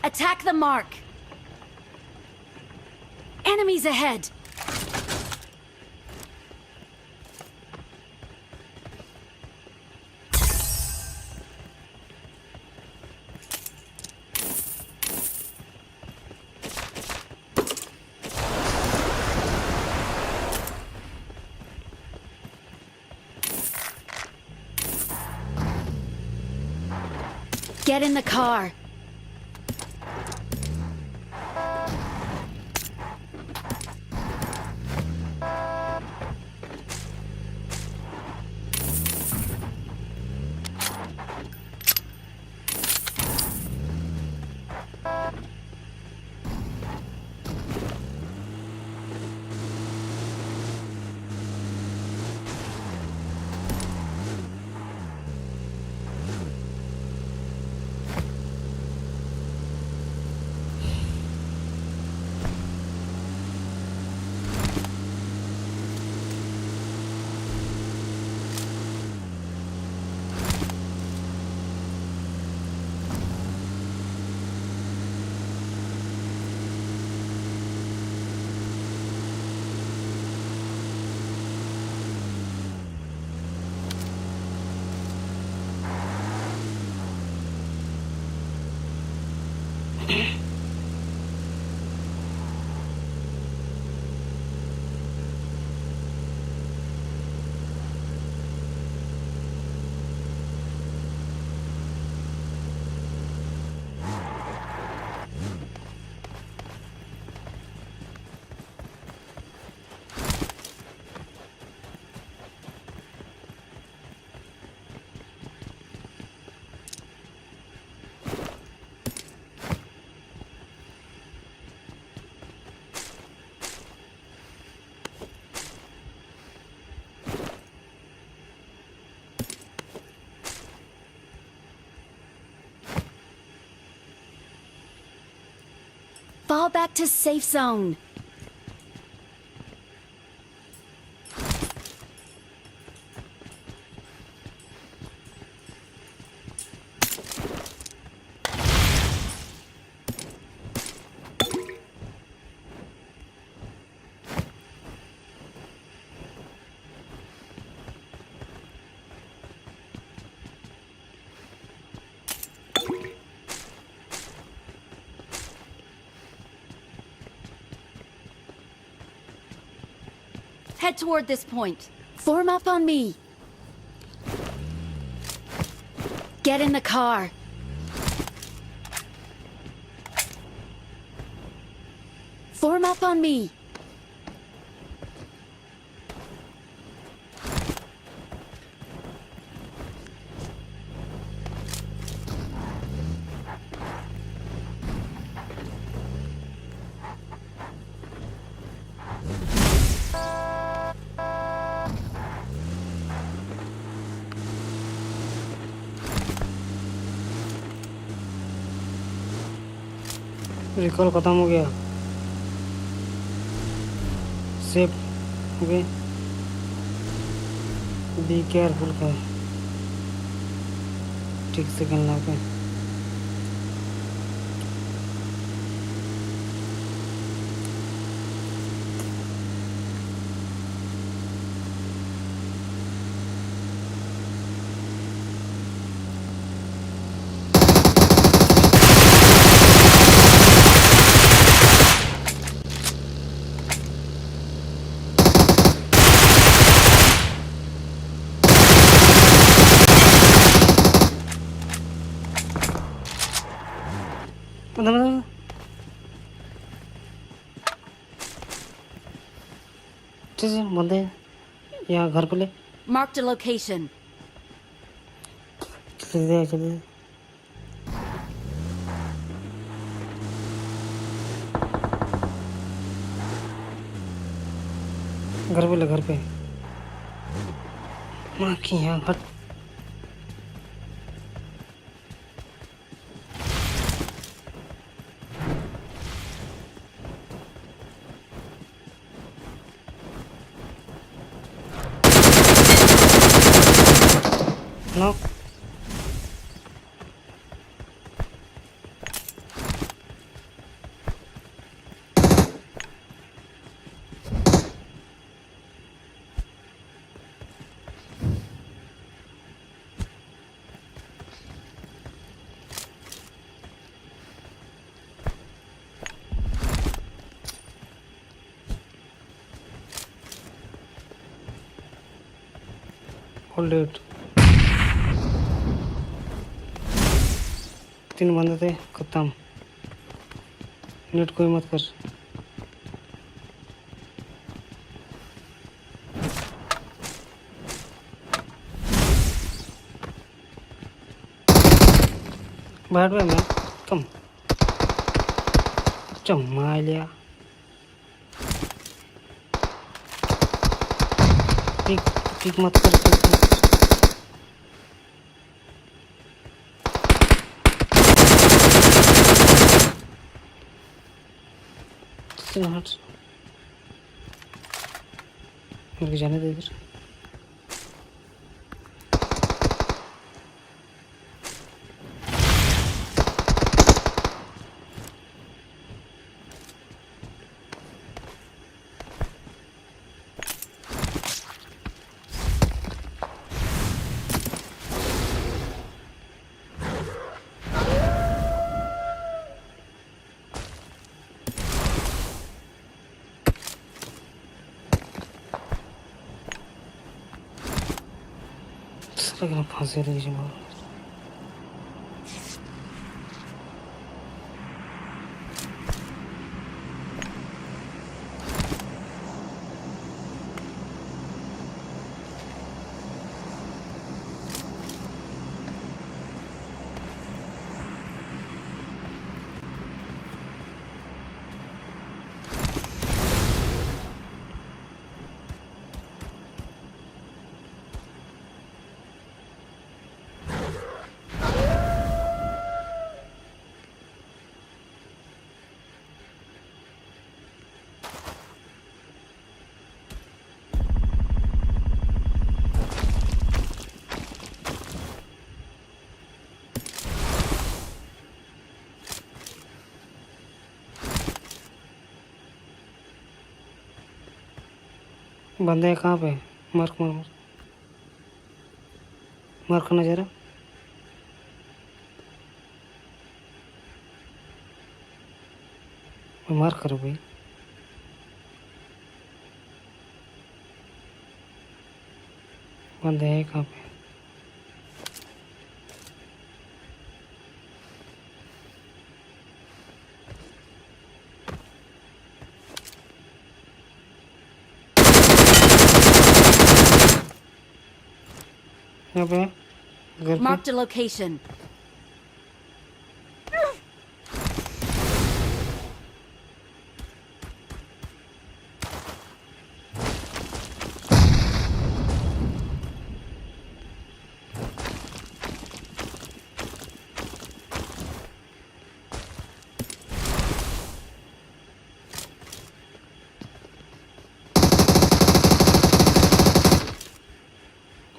S1: Attack the mark. Enemies ahead. Get in the car. Fall back to safe zone. Head toward this point. Form up on me. Get in the car. Form up on me.
S2: Recall ख़त्म हो गया। Safe हो गए। Be careful का ठीक से खेलना पे। चल बंदे यहाँ घर पे ले
S1: Marked a location.
S2: चल घर पे ले घर पे माँ की यहाँ हट नॉक होल्ड इट 3 बंदे थे खत्म नेट कोई मत कर बैठ में कम चम्मा लिया पिक पिक मत कर हट मेरे को जाने दे इधर लेकिन फांसी लगी जी बंदे कहाँ पे मार्क मार मार्क करना जरा मार्क करो भाई बंदे है कहाँ पे यहाँ पे घर पे
S1: Marked a location.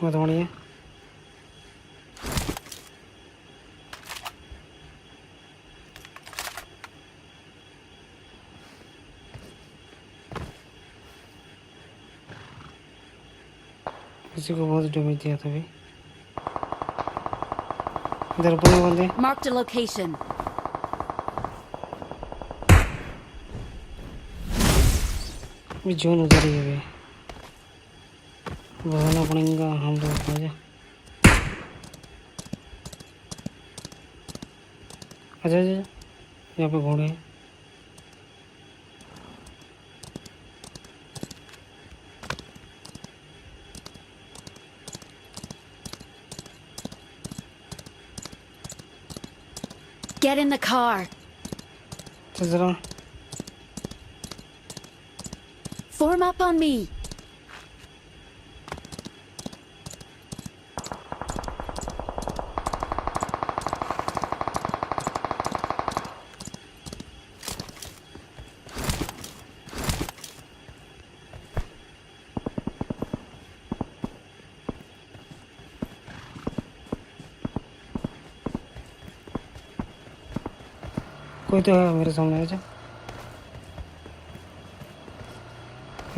S2: मत बढ़िया किसी को बहुत डैमेज दिया था भाई इधर ऊपर में बंदे
S1: Marked a location.
S2: भी जोन उधर ही है भाई भगाना पड़ेगा हम लोग को आजा अच्छा अच्छा यहाँ पे घोड़े हैं
S1: Get in the car.
S2: चल जरा
S1: Form up on me.
S2: कोई तो है मेरे सामने आजा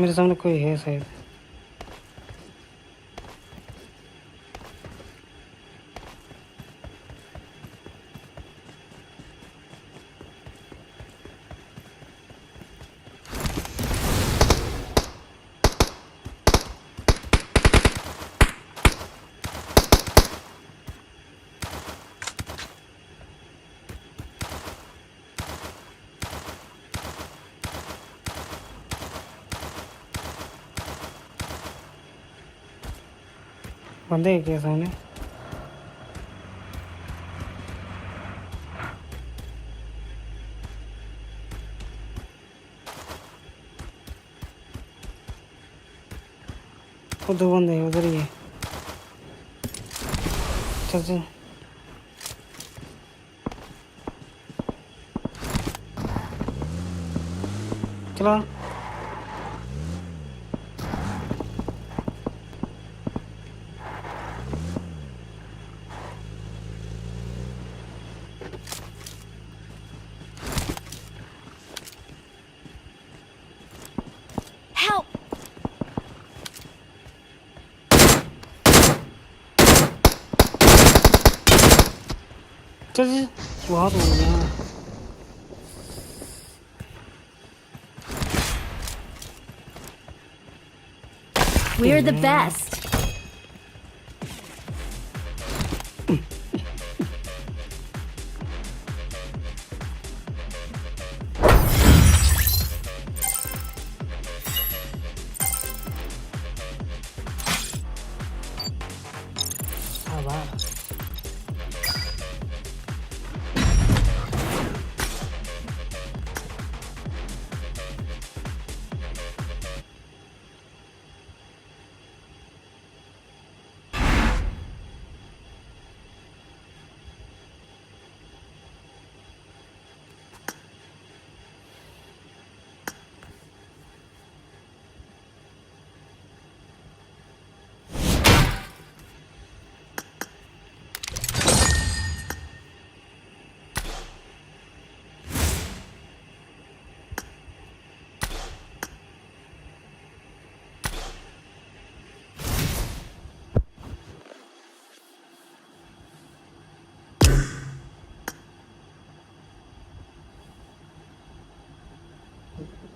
S2: मेरे सामने कोई है शायद बंदे हैं क्या सामने वो दो बंदे हैं उधर ही है चल चल चला
S1: Help!
S2: चल चल बहुत हो गया
S1: We're the best.
S2: शाबाश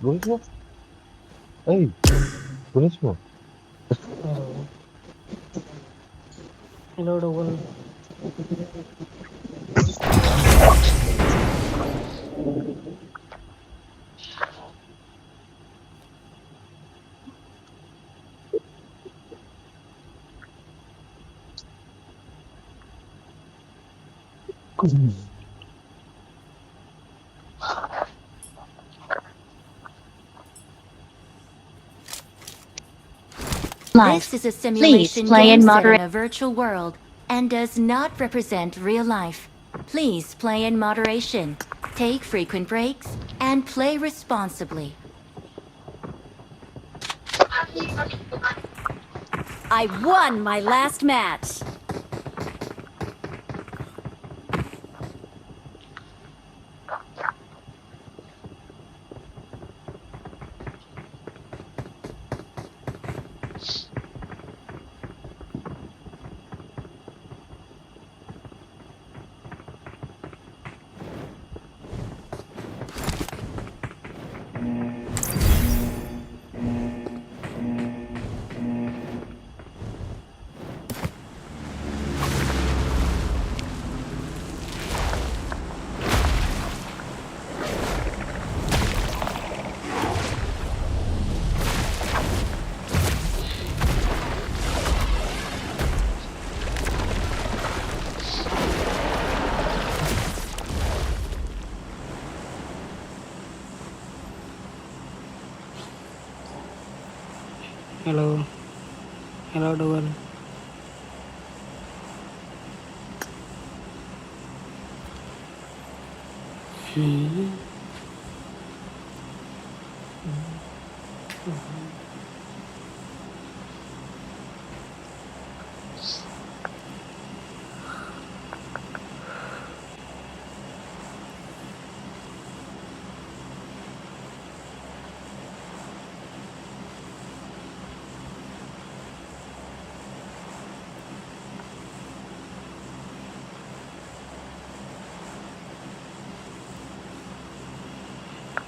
S4: Bonjour. Hey, bonjour.
S2: Hello double
S3: This is a simulation game set in a virtual world and does not represent real life. Please play in moderation, take frequent breaks, and play responsibly.
S1: I won my last match.
S2: Hello. Hello, double.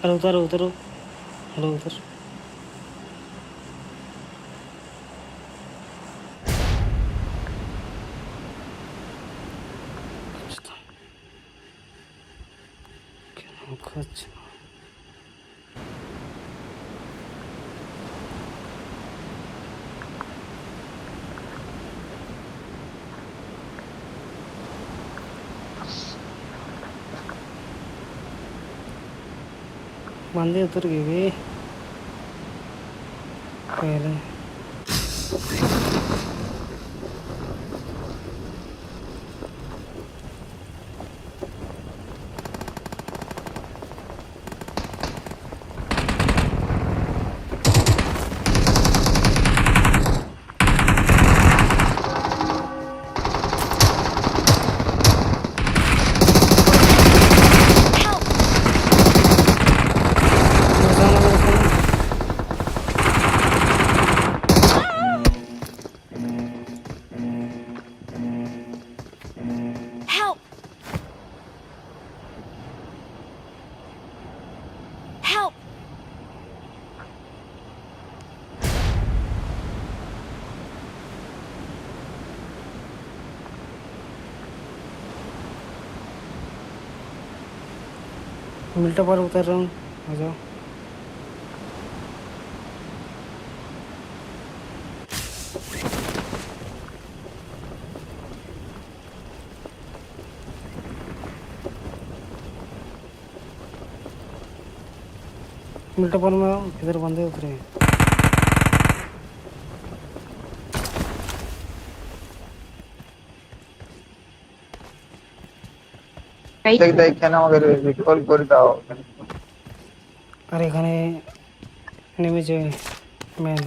S2: Hello, utar, utar. Hello, utar. Kaç. बंदे उतर गए वे पहले
S1: Help! Help!
S2: मिल्टा पर उतर रहा हूँ आ जाओ मिल्टा पर में इधर बंदे उतरे हैं
S5: দেখ দেখ কেন আমাকে রিকল করে দাও
S2: আর এখানে নেমেছে ম্যান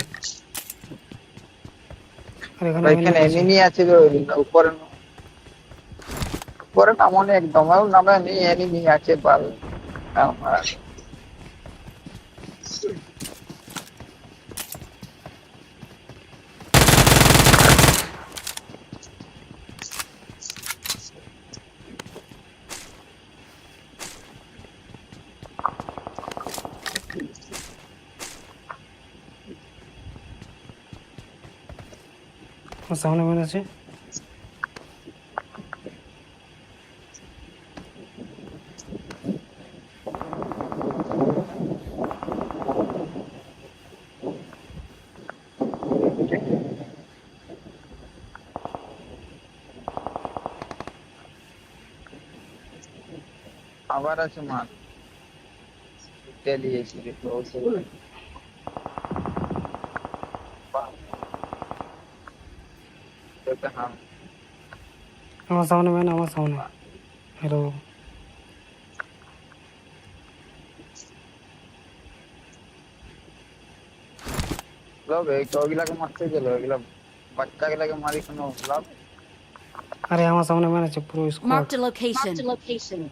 S2: আর এখানে ম্যান
S5: এখানে
S2: নেমেছে
S5: এনিমি আছে গো উপরে উপরে নামনে একদম নামে নি এনিমি আছে পাল আমার
S2: और सामने ম্যান আছে
S5: আবার আছে মাল টেলিয়েছি তো হ্যাঁ
S2: আমার সামনে ম্যান আমার সামনে হ্যালো
S5: লাভ এই তো ওগুলাকে মারতে গেল ওগুলা বাচ্চা গুলাকে মারি কোনো লাভ
S2: আরে আমার সামনে ম্যান আছে পুরো স্কোয়াড
S1: Marked a location.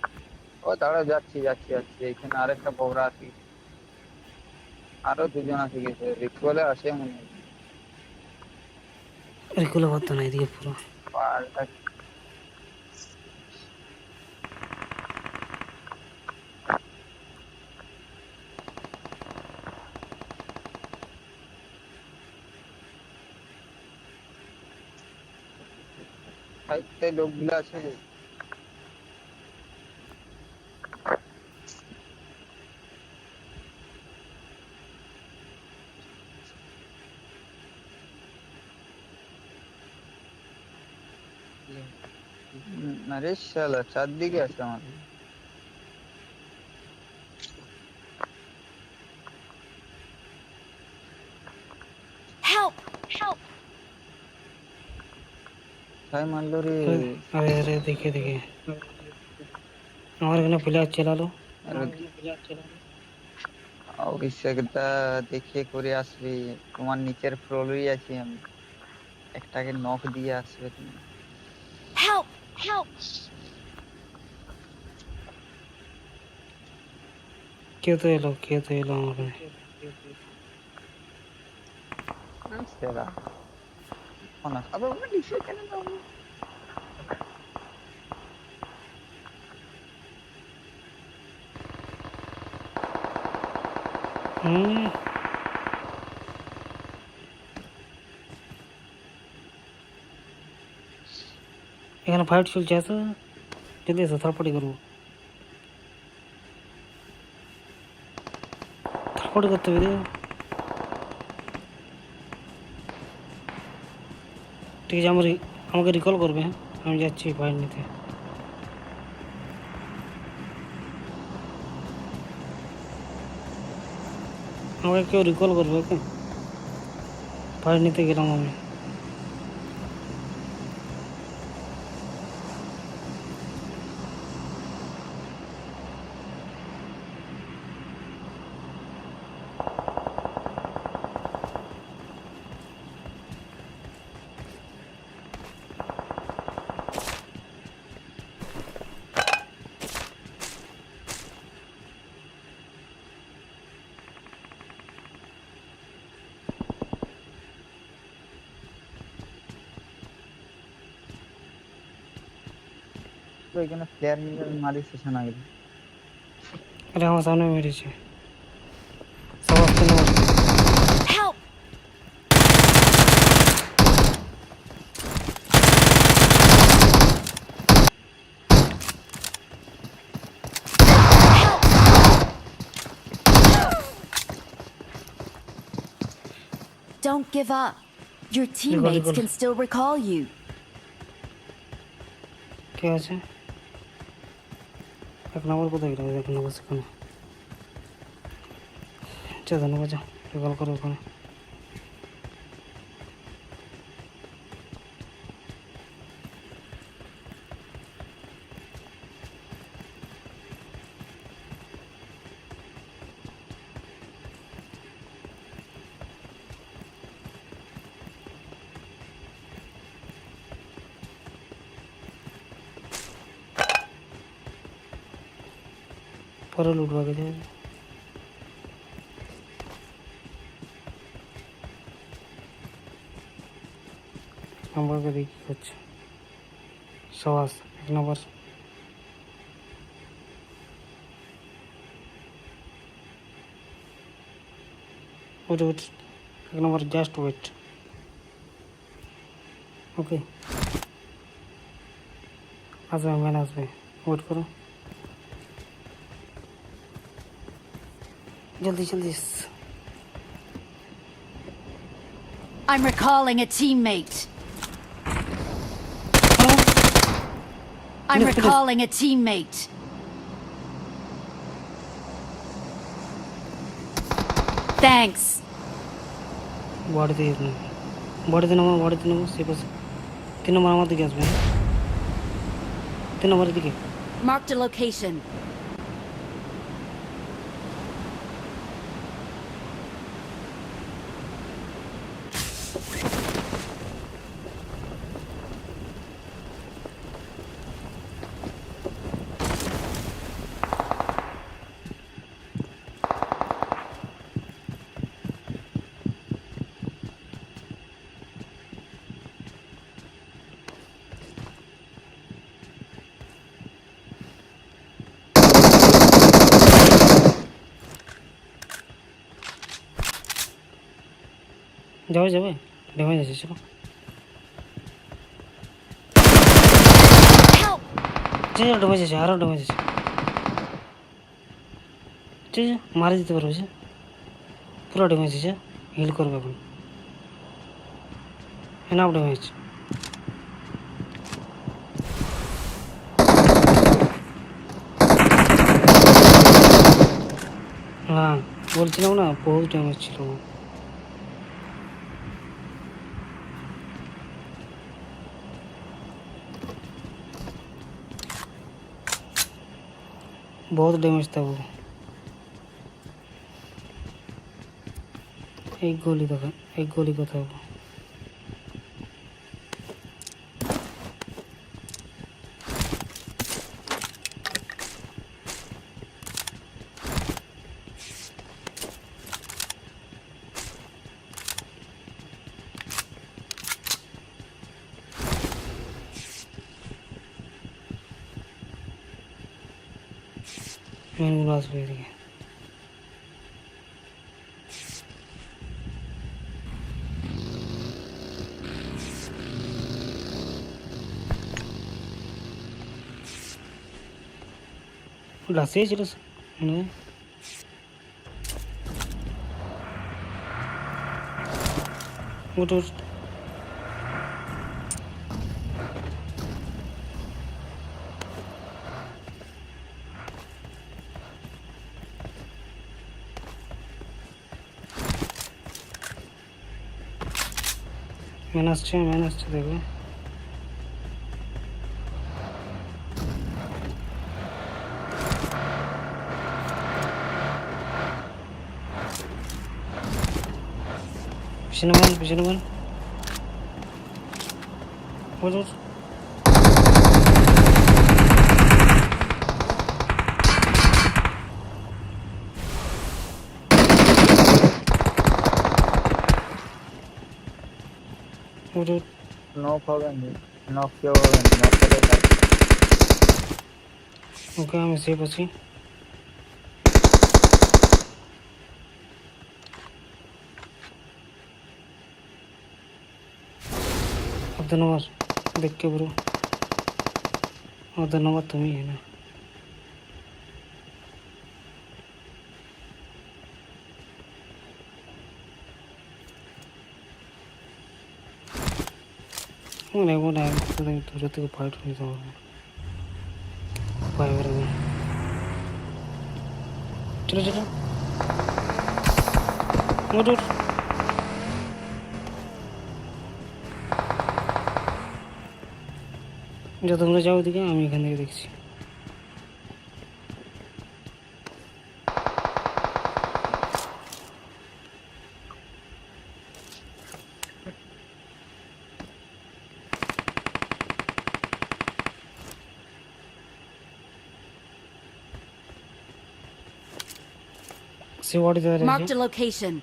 S5: ও দাঁড়া যাচ্ছি যাচ্ছি যাচ্ছি এখানে আরেকটা বগরা আছে আরো দুজন আছে গেছে রিকলে আসে মনে হয়
S2: রিকুলে হতো না এদিকে পুরো
S5: পাল্টা সাইডে লোকগুলো আছে আরে শালা চারদিকে আছে আমাদের তাই মারলো রে।
S2: আরে আরে দেখে দেখে আমার এখানে প্লেয়ার চালালো।
S5: অভিষেকদা দেখে করে আসবে, তোমার নিচের ফ্লোরেই আছি আমি, একটাকে নক দিয়ে আসবে তুমি।
S1: Help! Help!
S2: কেউ তো এলো আমার এখানে।
S5: সেরা না আবার নিচে কেন নাও?
S2: হুম এখানে ফাইট চলছে, তো যদি এসো থারপাটি করবো, থারপাটি করতে হবে। ঠিক আছে, আমাকে রিকল করবে। হ্যাঁ, আমি যাচ্ছি ফাইট নিতে। আমাকে কেউ রিকল করবে, ওকে? ফাইট নিতে গেলাম আমি।
S5: তো এখানে প্লেয়ার নিয়ে মারি সেশন আগে।
S2: আরে আমার সামনে মেরেছে, সব আসতে না।
S1: Help! Don't give up. Your teammates can still recall you.
S2: কে আছে? এক নম্বর কোথায় গেল? এক নম্বর সেখানে। আচ্ছা ধন্যবাদ, যা রিকল করো ওখানে। পরে লুটবা গেছে। নম্বরকে দেখি কি করছে। সবাস এক নম্বর। ওয়েট, এক নম্বর জাস্ট ওয়েট। ওকে, আসবে, ম্যান আসবে, ওয়েট করো। জলদি জলদি।
S1: I'm recalling a teammate. I'm recalling a teammate. Thanks.
S2: বাড়িতে নামো সে পাশে। 3 নম্বর আমার দিকে আসবে। 3 নম্বরের দিকে।
S1: Marked a location.
S2: যাবে ড্যামেজ আছে, চলো। ড্যামেজ আছে, আরও ড্যামেজ আছে। ঠিক আছে, মারি দিতে পারবে, সে পুরো ড্যামেজ আছে। হিল করবে এখন, এনাফ ড্যামেজ। হ্যাঁ বলছিলাম না, বহুত ড্যামেজ ছিল। बहुत डैमेज था वो। एक गोली का था वो। मैंने ग्लास ले लिया। ग्लास चलो नहीं उठ उठ। मैंने देखो पिछले मन उठ उठ। उठ उठ।
S5: नॉक हो गए, नॉक किया हो गए, नॉक करेगा।
S2: ओके हम इसे बची। अब धन्यवाद देख के ब्रो। और धन्यवाद तुम ही है ना। वो नहीं तुरंत को फाइट नहीं था फाइवर में। चलो चलो उठ उठ। जो তোমরা যাও দিকে আমি এখান থেকে দেখছি। See what is there?
S1: Marked a location.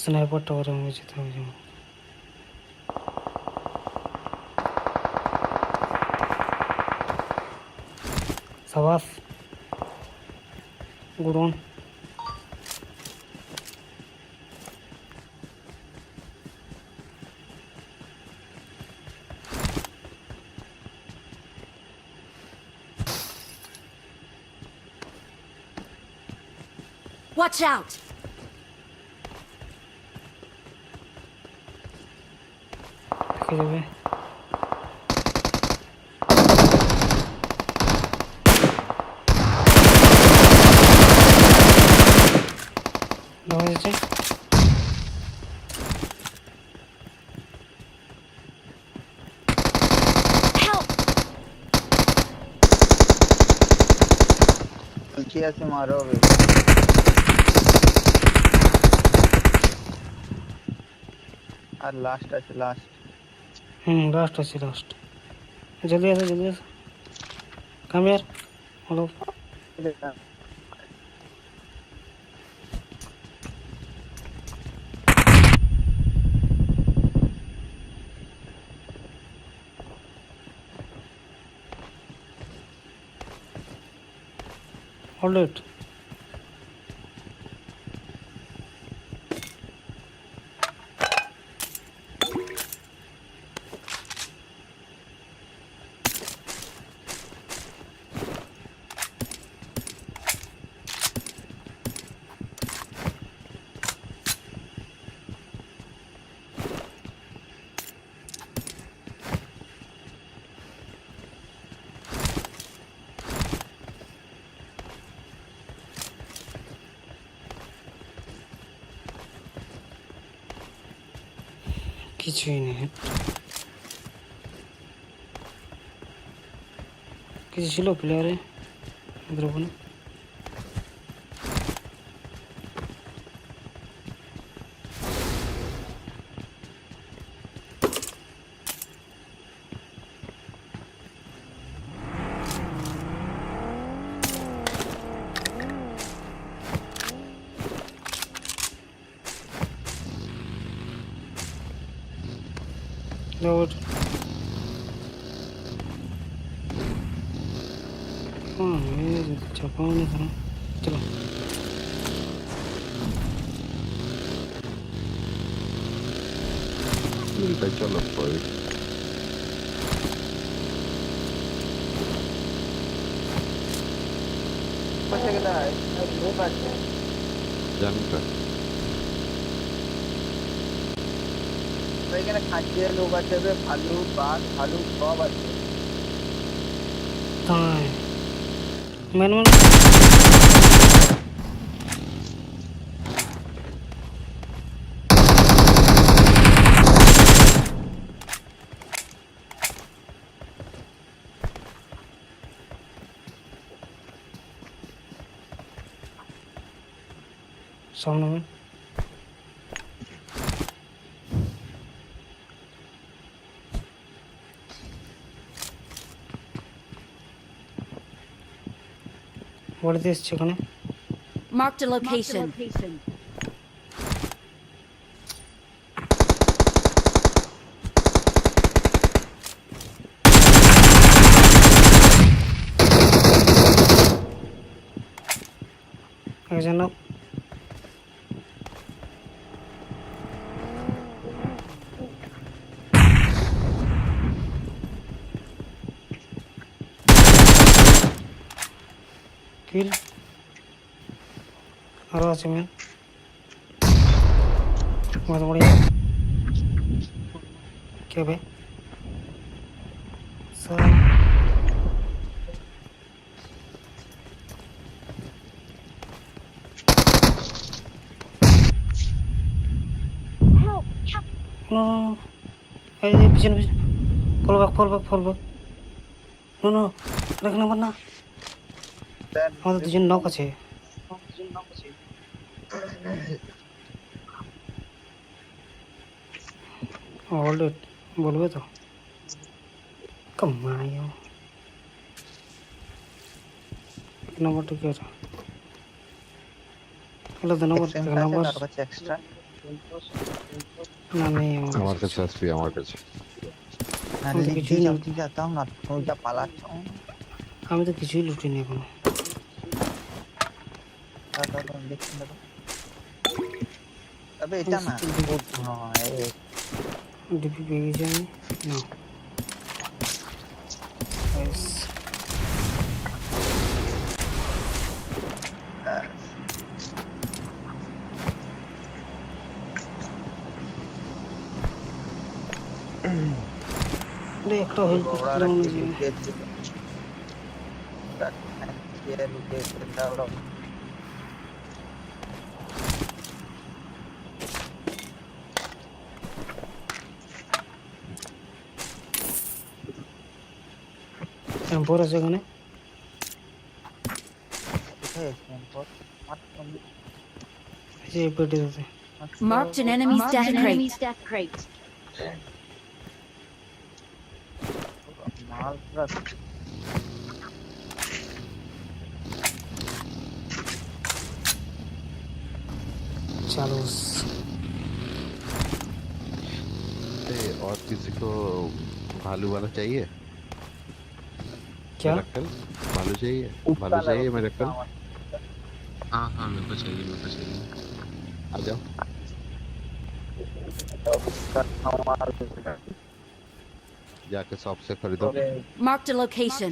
S2: Sniper tower में मुझे था मुझे। सवास गुडॉन
S1: Watch out!
S2: देखिए जब
S5: पीछे से मारोगे। আর লাস্ট আছে লাস্ট।
S2: लास्ट अच्छी लास्ट जल्दी आ कम यार हेलो होल्ड इट কিছুই নেই। কিছু ছিল প্লেয়ারে ওদের ওখানে? Lord. ये छपाओ नहीं था। चलो
S4: चलो कोई
S5: বসে গেলে হয় লোক আছে
S4: जानकर
S5: এখানে খাঁচিয়ে লোক আছে ভালুক বাঘ ভালুক সব আছে
S2: कहाँ है? मैंने सामने में What is this chicken?
S1: Marked a location.
S2: একজন কিল আরো আছে ম্যান बहुत बढ़िया क्या भाई सर नो ये पीछे पीछे फॉल बैक नो रखना वरना আমাদের দুজন নক আছে হোল্ড ইট বলবে তো কমাयो নম্বরটা কি আছে হলো তো নম্বর
S5: এক্সট্রা
S2: না নেই
S4: আমার কাছে আসবি আমার কাছে
S2: আমি তো কিছুই
S5: লুটি যাতা না তুই যা পালাচ্ছ
S2: আমি তো কিছুই লুটিনি এখনো
S5: দেখছি না তবে এটা না
S2: ডিপি পেয়ে গেছি আমি না একটা হেল্প করতে টেম্পোর আছে এখানে এই পেটিতে
S1: Marked an enemy's death crate.
S5: মাল পুরা
S2: चलो
S4: और किसी को भालू वाला चाहिए
S2: क्या
S4: मेरे भालू चाहिए मेरे कल
S6: हाँ हाँ मेरे को चाहिए
S4: आ जाओ जाके शॉप से खरीदो
S1: Marked a location.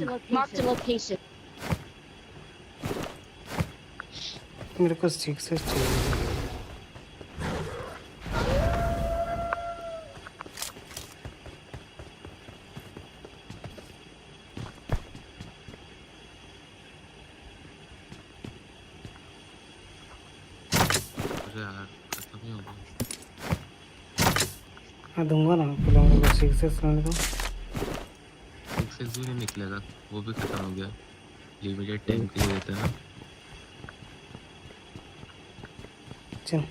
S2: मेरे को 6 चाहिए
S6: अरे यार खत्म ही हो गया
S2: मैं दूंगा ना, पहले मेरे को 6 लेने दो।
S6: 6 भी नहीं निकलेगा, वो भी खत्म हो गया। लिमिटेड टाइम के लिए देता है ना।
S2: चल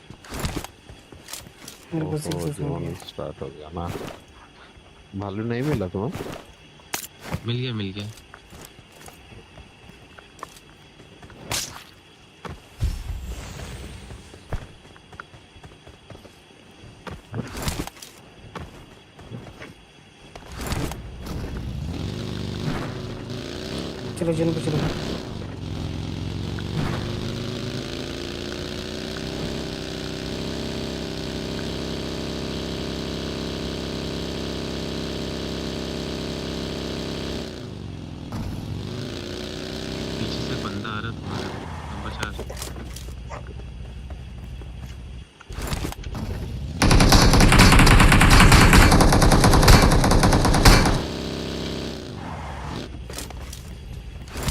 S2: मेरे को 6 मिल
S4: जोन
S2: गया।
S4: स्टार्ट हो गया ना। भालू नहीं मिला तुम्हें?
S6: मिल गया मिल गया।
S2: चलो जोन पे चलो।
S6: पीछे से बंदा आ रहा है तुम्हारा, नंबर 4।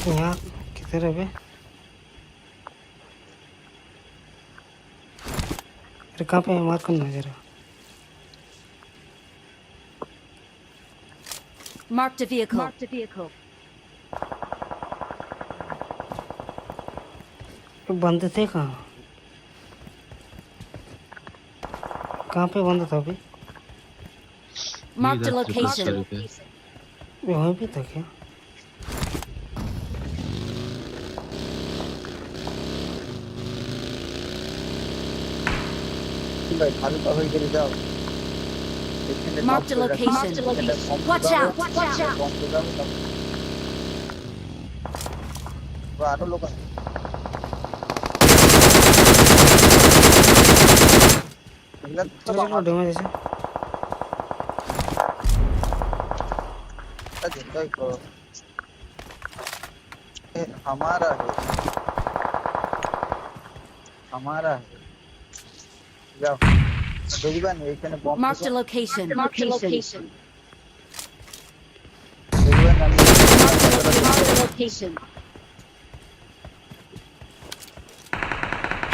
S2: यहाँ किधर है बे? अरे कहाँ पे है? मार्क करना जरा।
S1: Marked a vehicle.
S2: ये बंद थे कहाँ? कहाँ पे बंद था अभी?
S1: Marked a
S6: इधर
S1: location.
S6: पे।
S2: ये वहीं पे था क्या?
S5: भाई खाली का होई के जाओ।
S1: Marked a location. Watch out!
S5: वो आरो लोग
S2: चलो डैमेज है।
S5: हमारा है जाओ देखिबा नहीं এখানে বম্ব
S1: Marked a location.
S5: দেখিবা না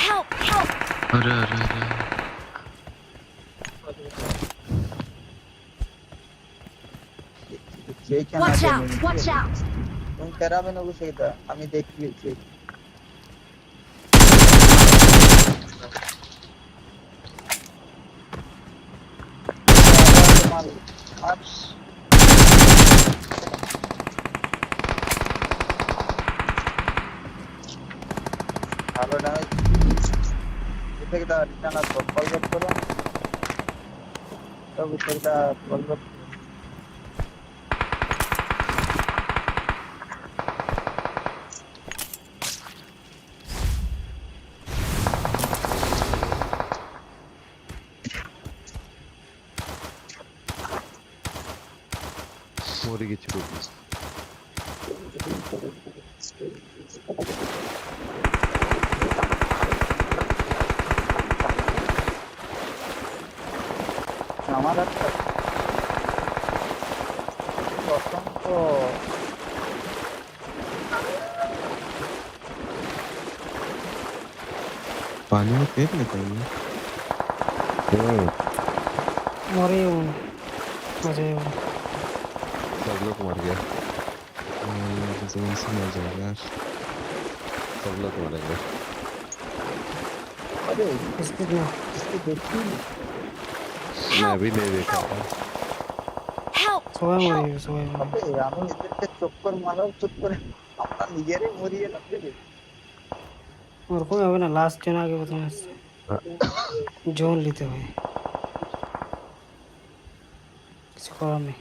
S1: Help!
S6: अरे अरे अरे
S5: সেইখানে
S1: Watch out!
S5: তুমি কেরাবে না সেটা আমি দেখিয়েছি ভালো ড্যামেজ এটা কি দাঁড়া রিটার্ন আসবো কল ব্যাক করো তবে সেটা কল ব্যাক
S4: মরে গেছি বলি।
S5: আমার একটা অসংখ্য
S6: पानी में फेंक लेता है ये।
S2: मरे हूँ मजे हूँ।
S4: सब लोग मर गया,
S6: ये जोन से मर जाएगा यार।
S4: सब लोग मरेंगे।
S5: अरे
S2: इसकी ना
S5: इसको देखी
S4: मैं भी नहीं देखा था।
S1: Help!
S2: सुबह मरे सुबह मरे।
S5: अबे আমি এদেরকে চক্কর মারাও চুপ করে আমরা নিজেরই মরিয়ে গেলাম রে
S2: और कोई अभी ना लास्ट जोन आगे बताना जोन लेते हुए किसी को नहीं।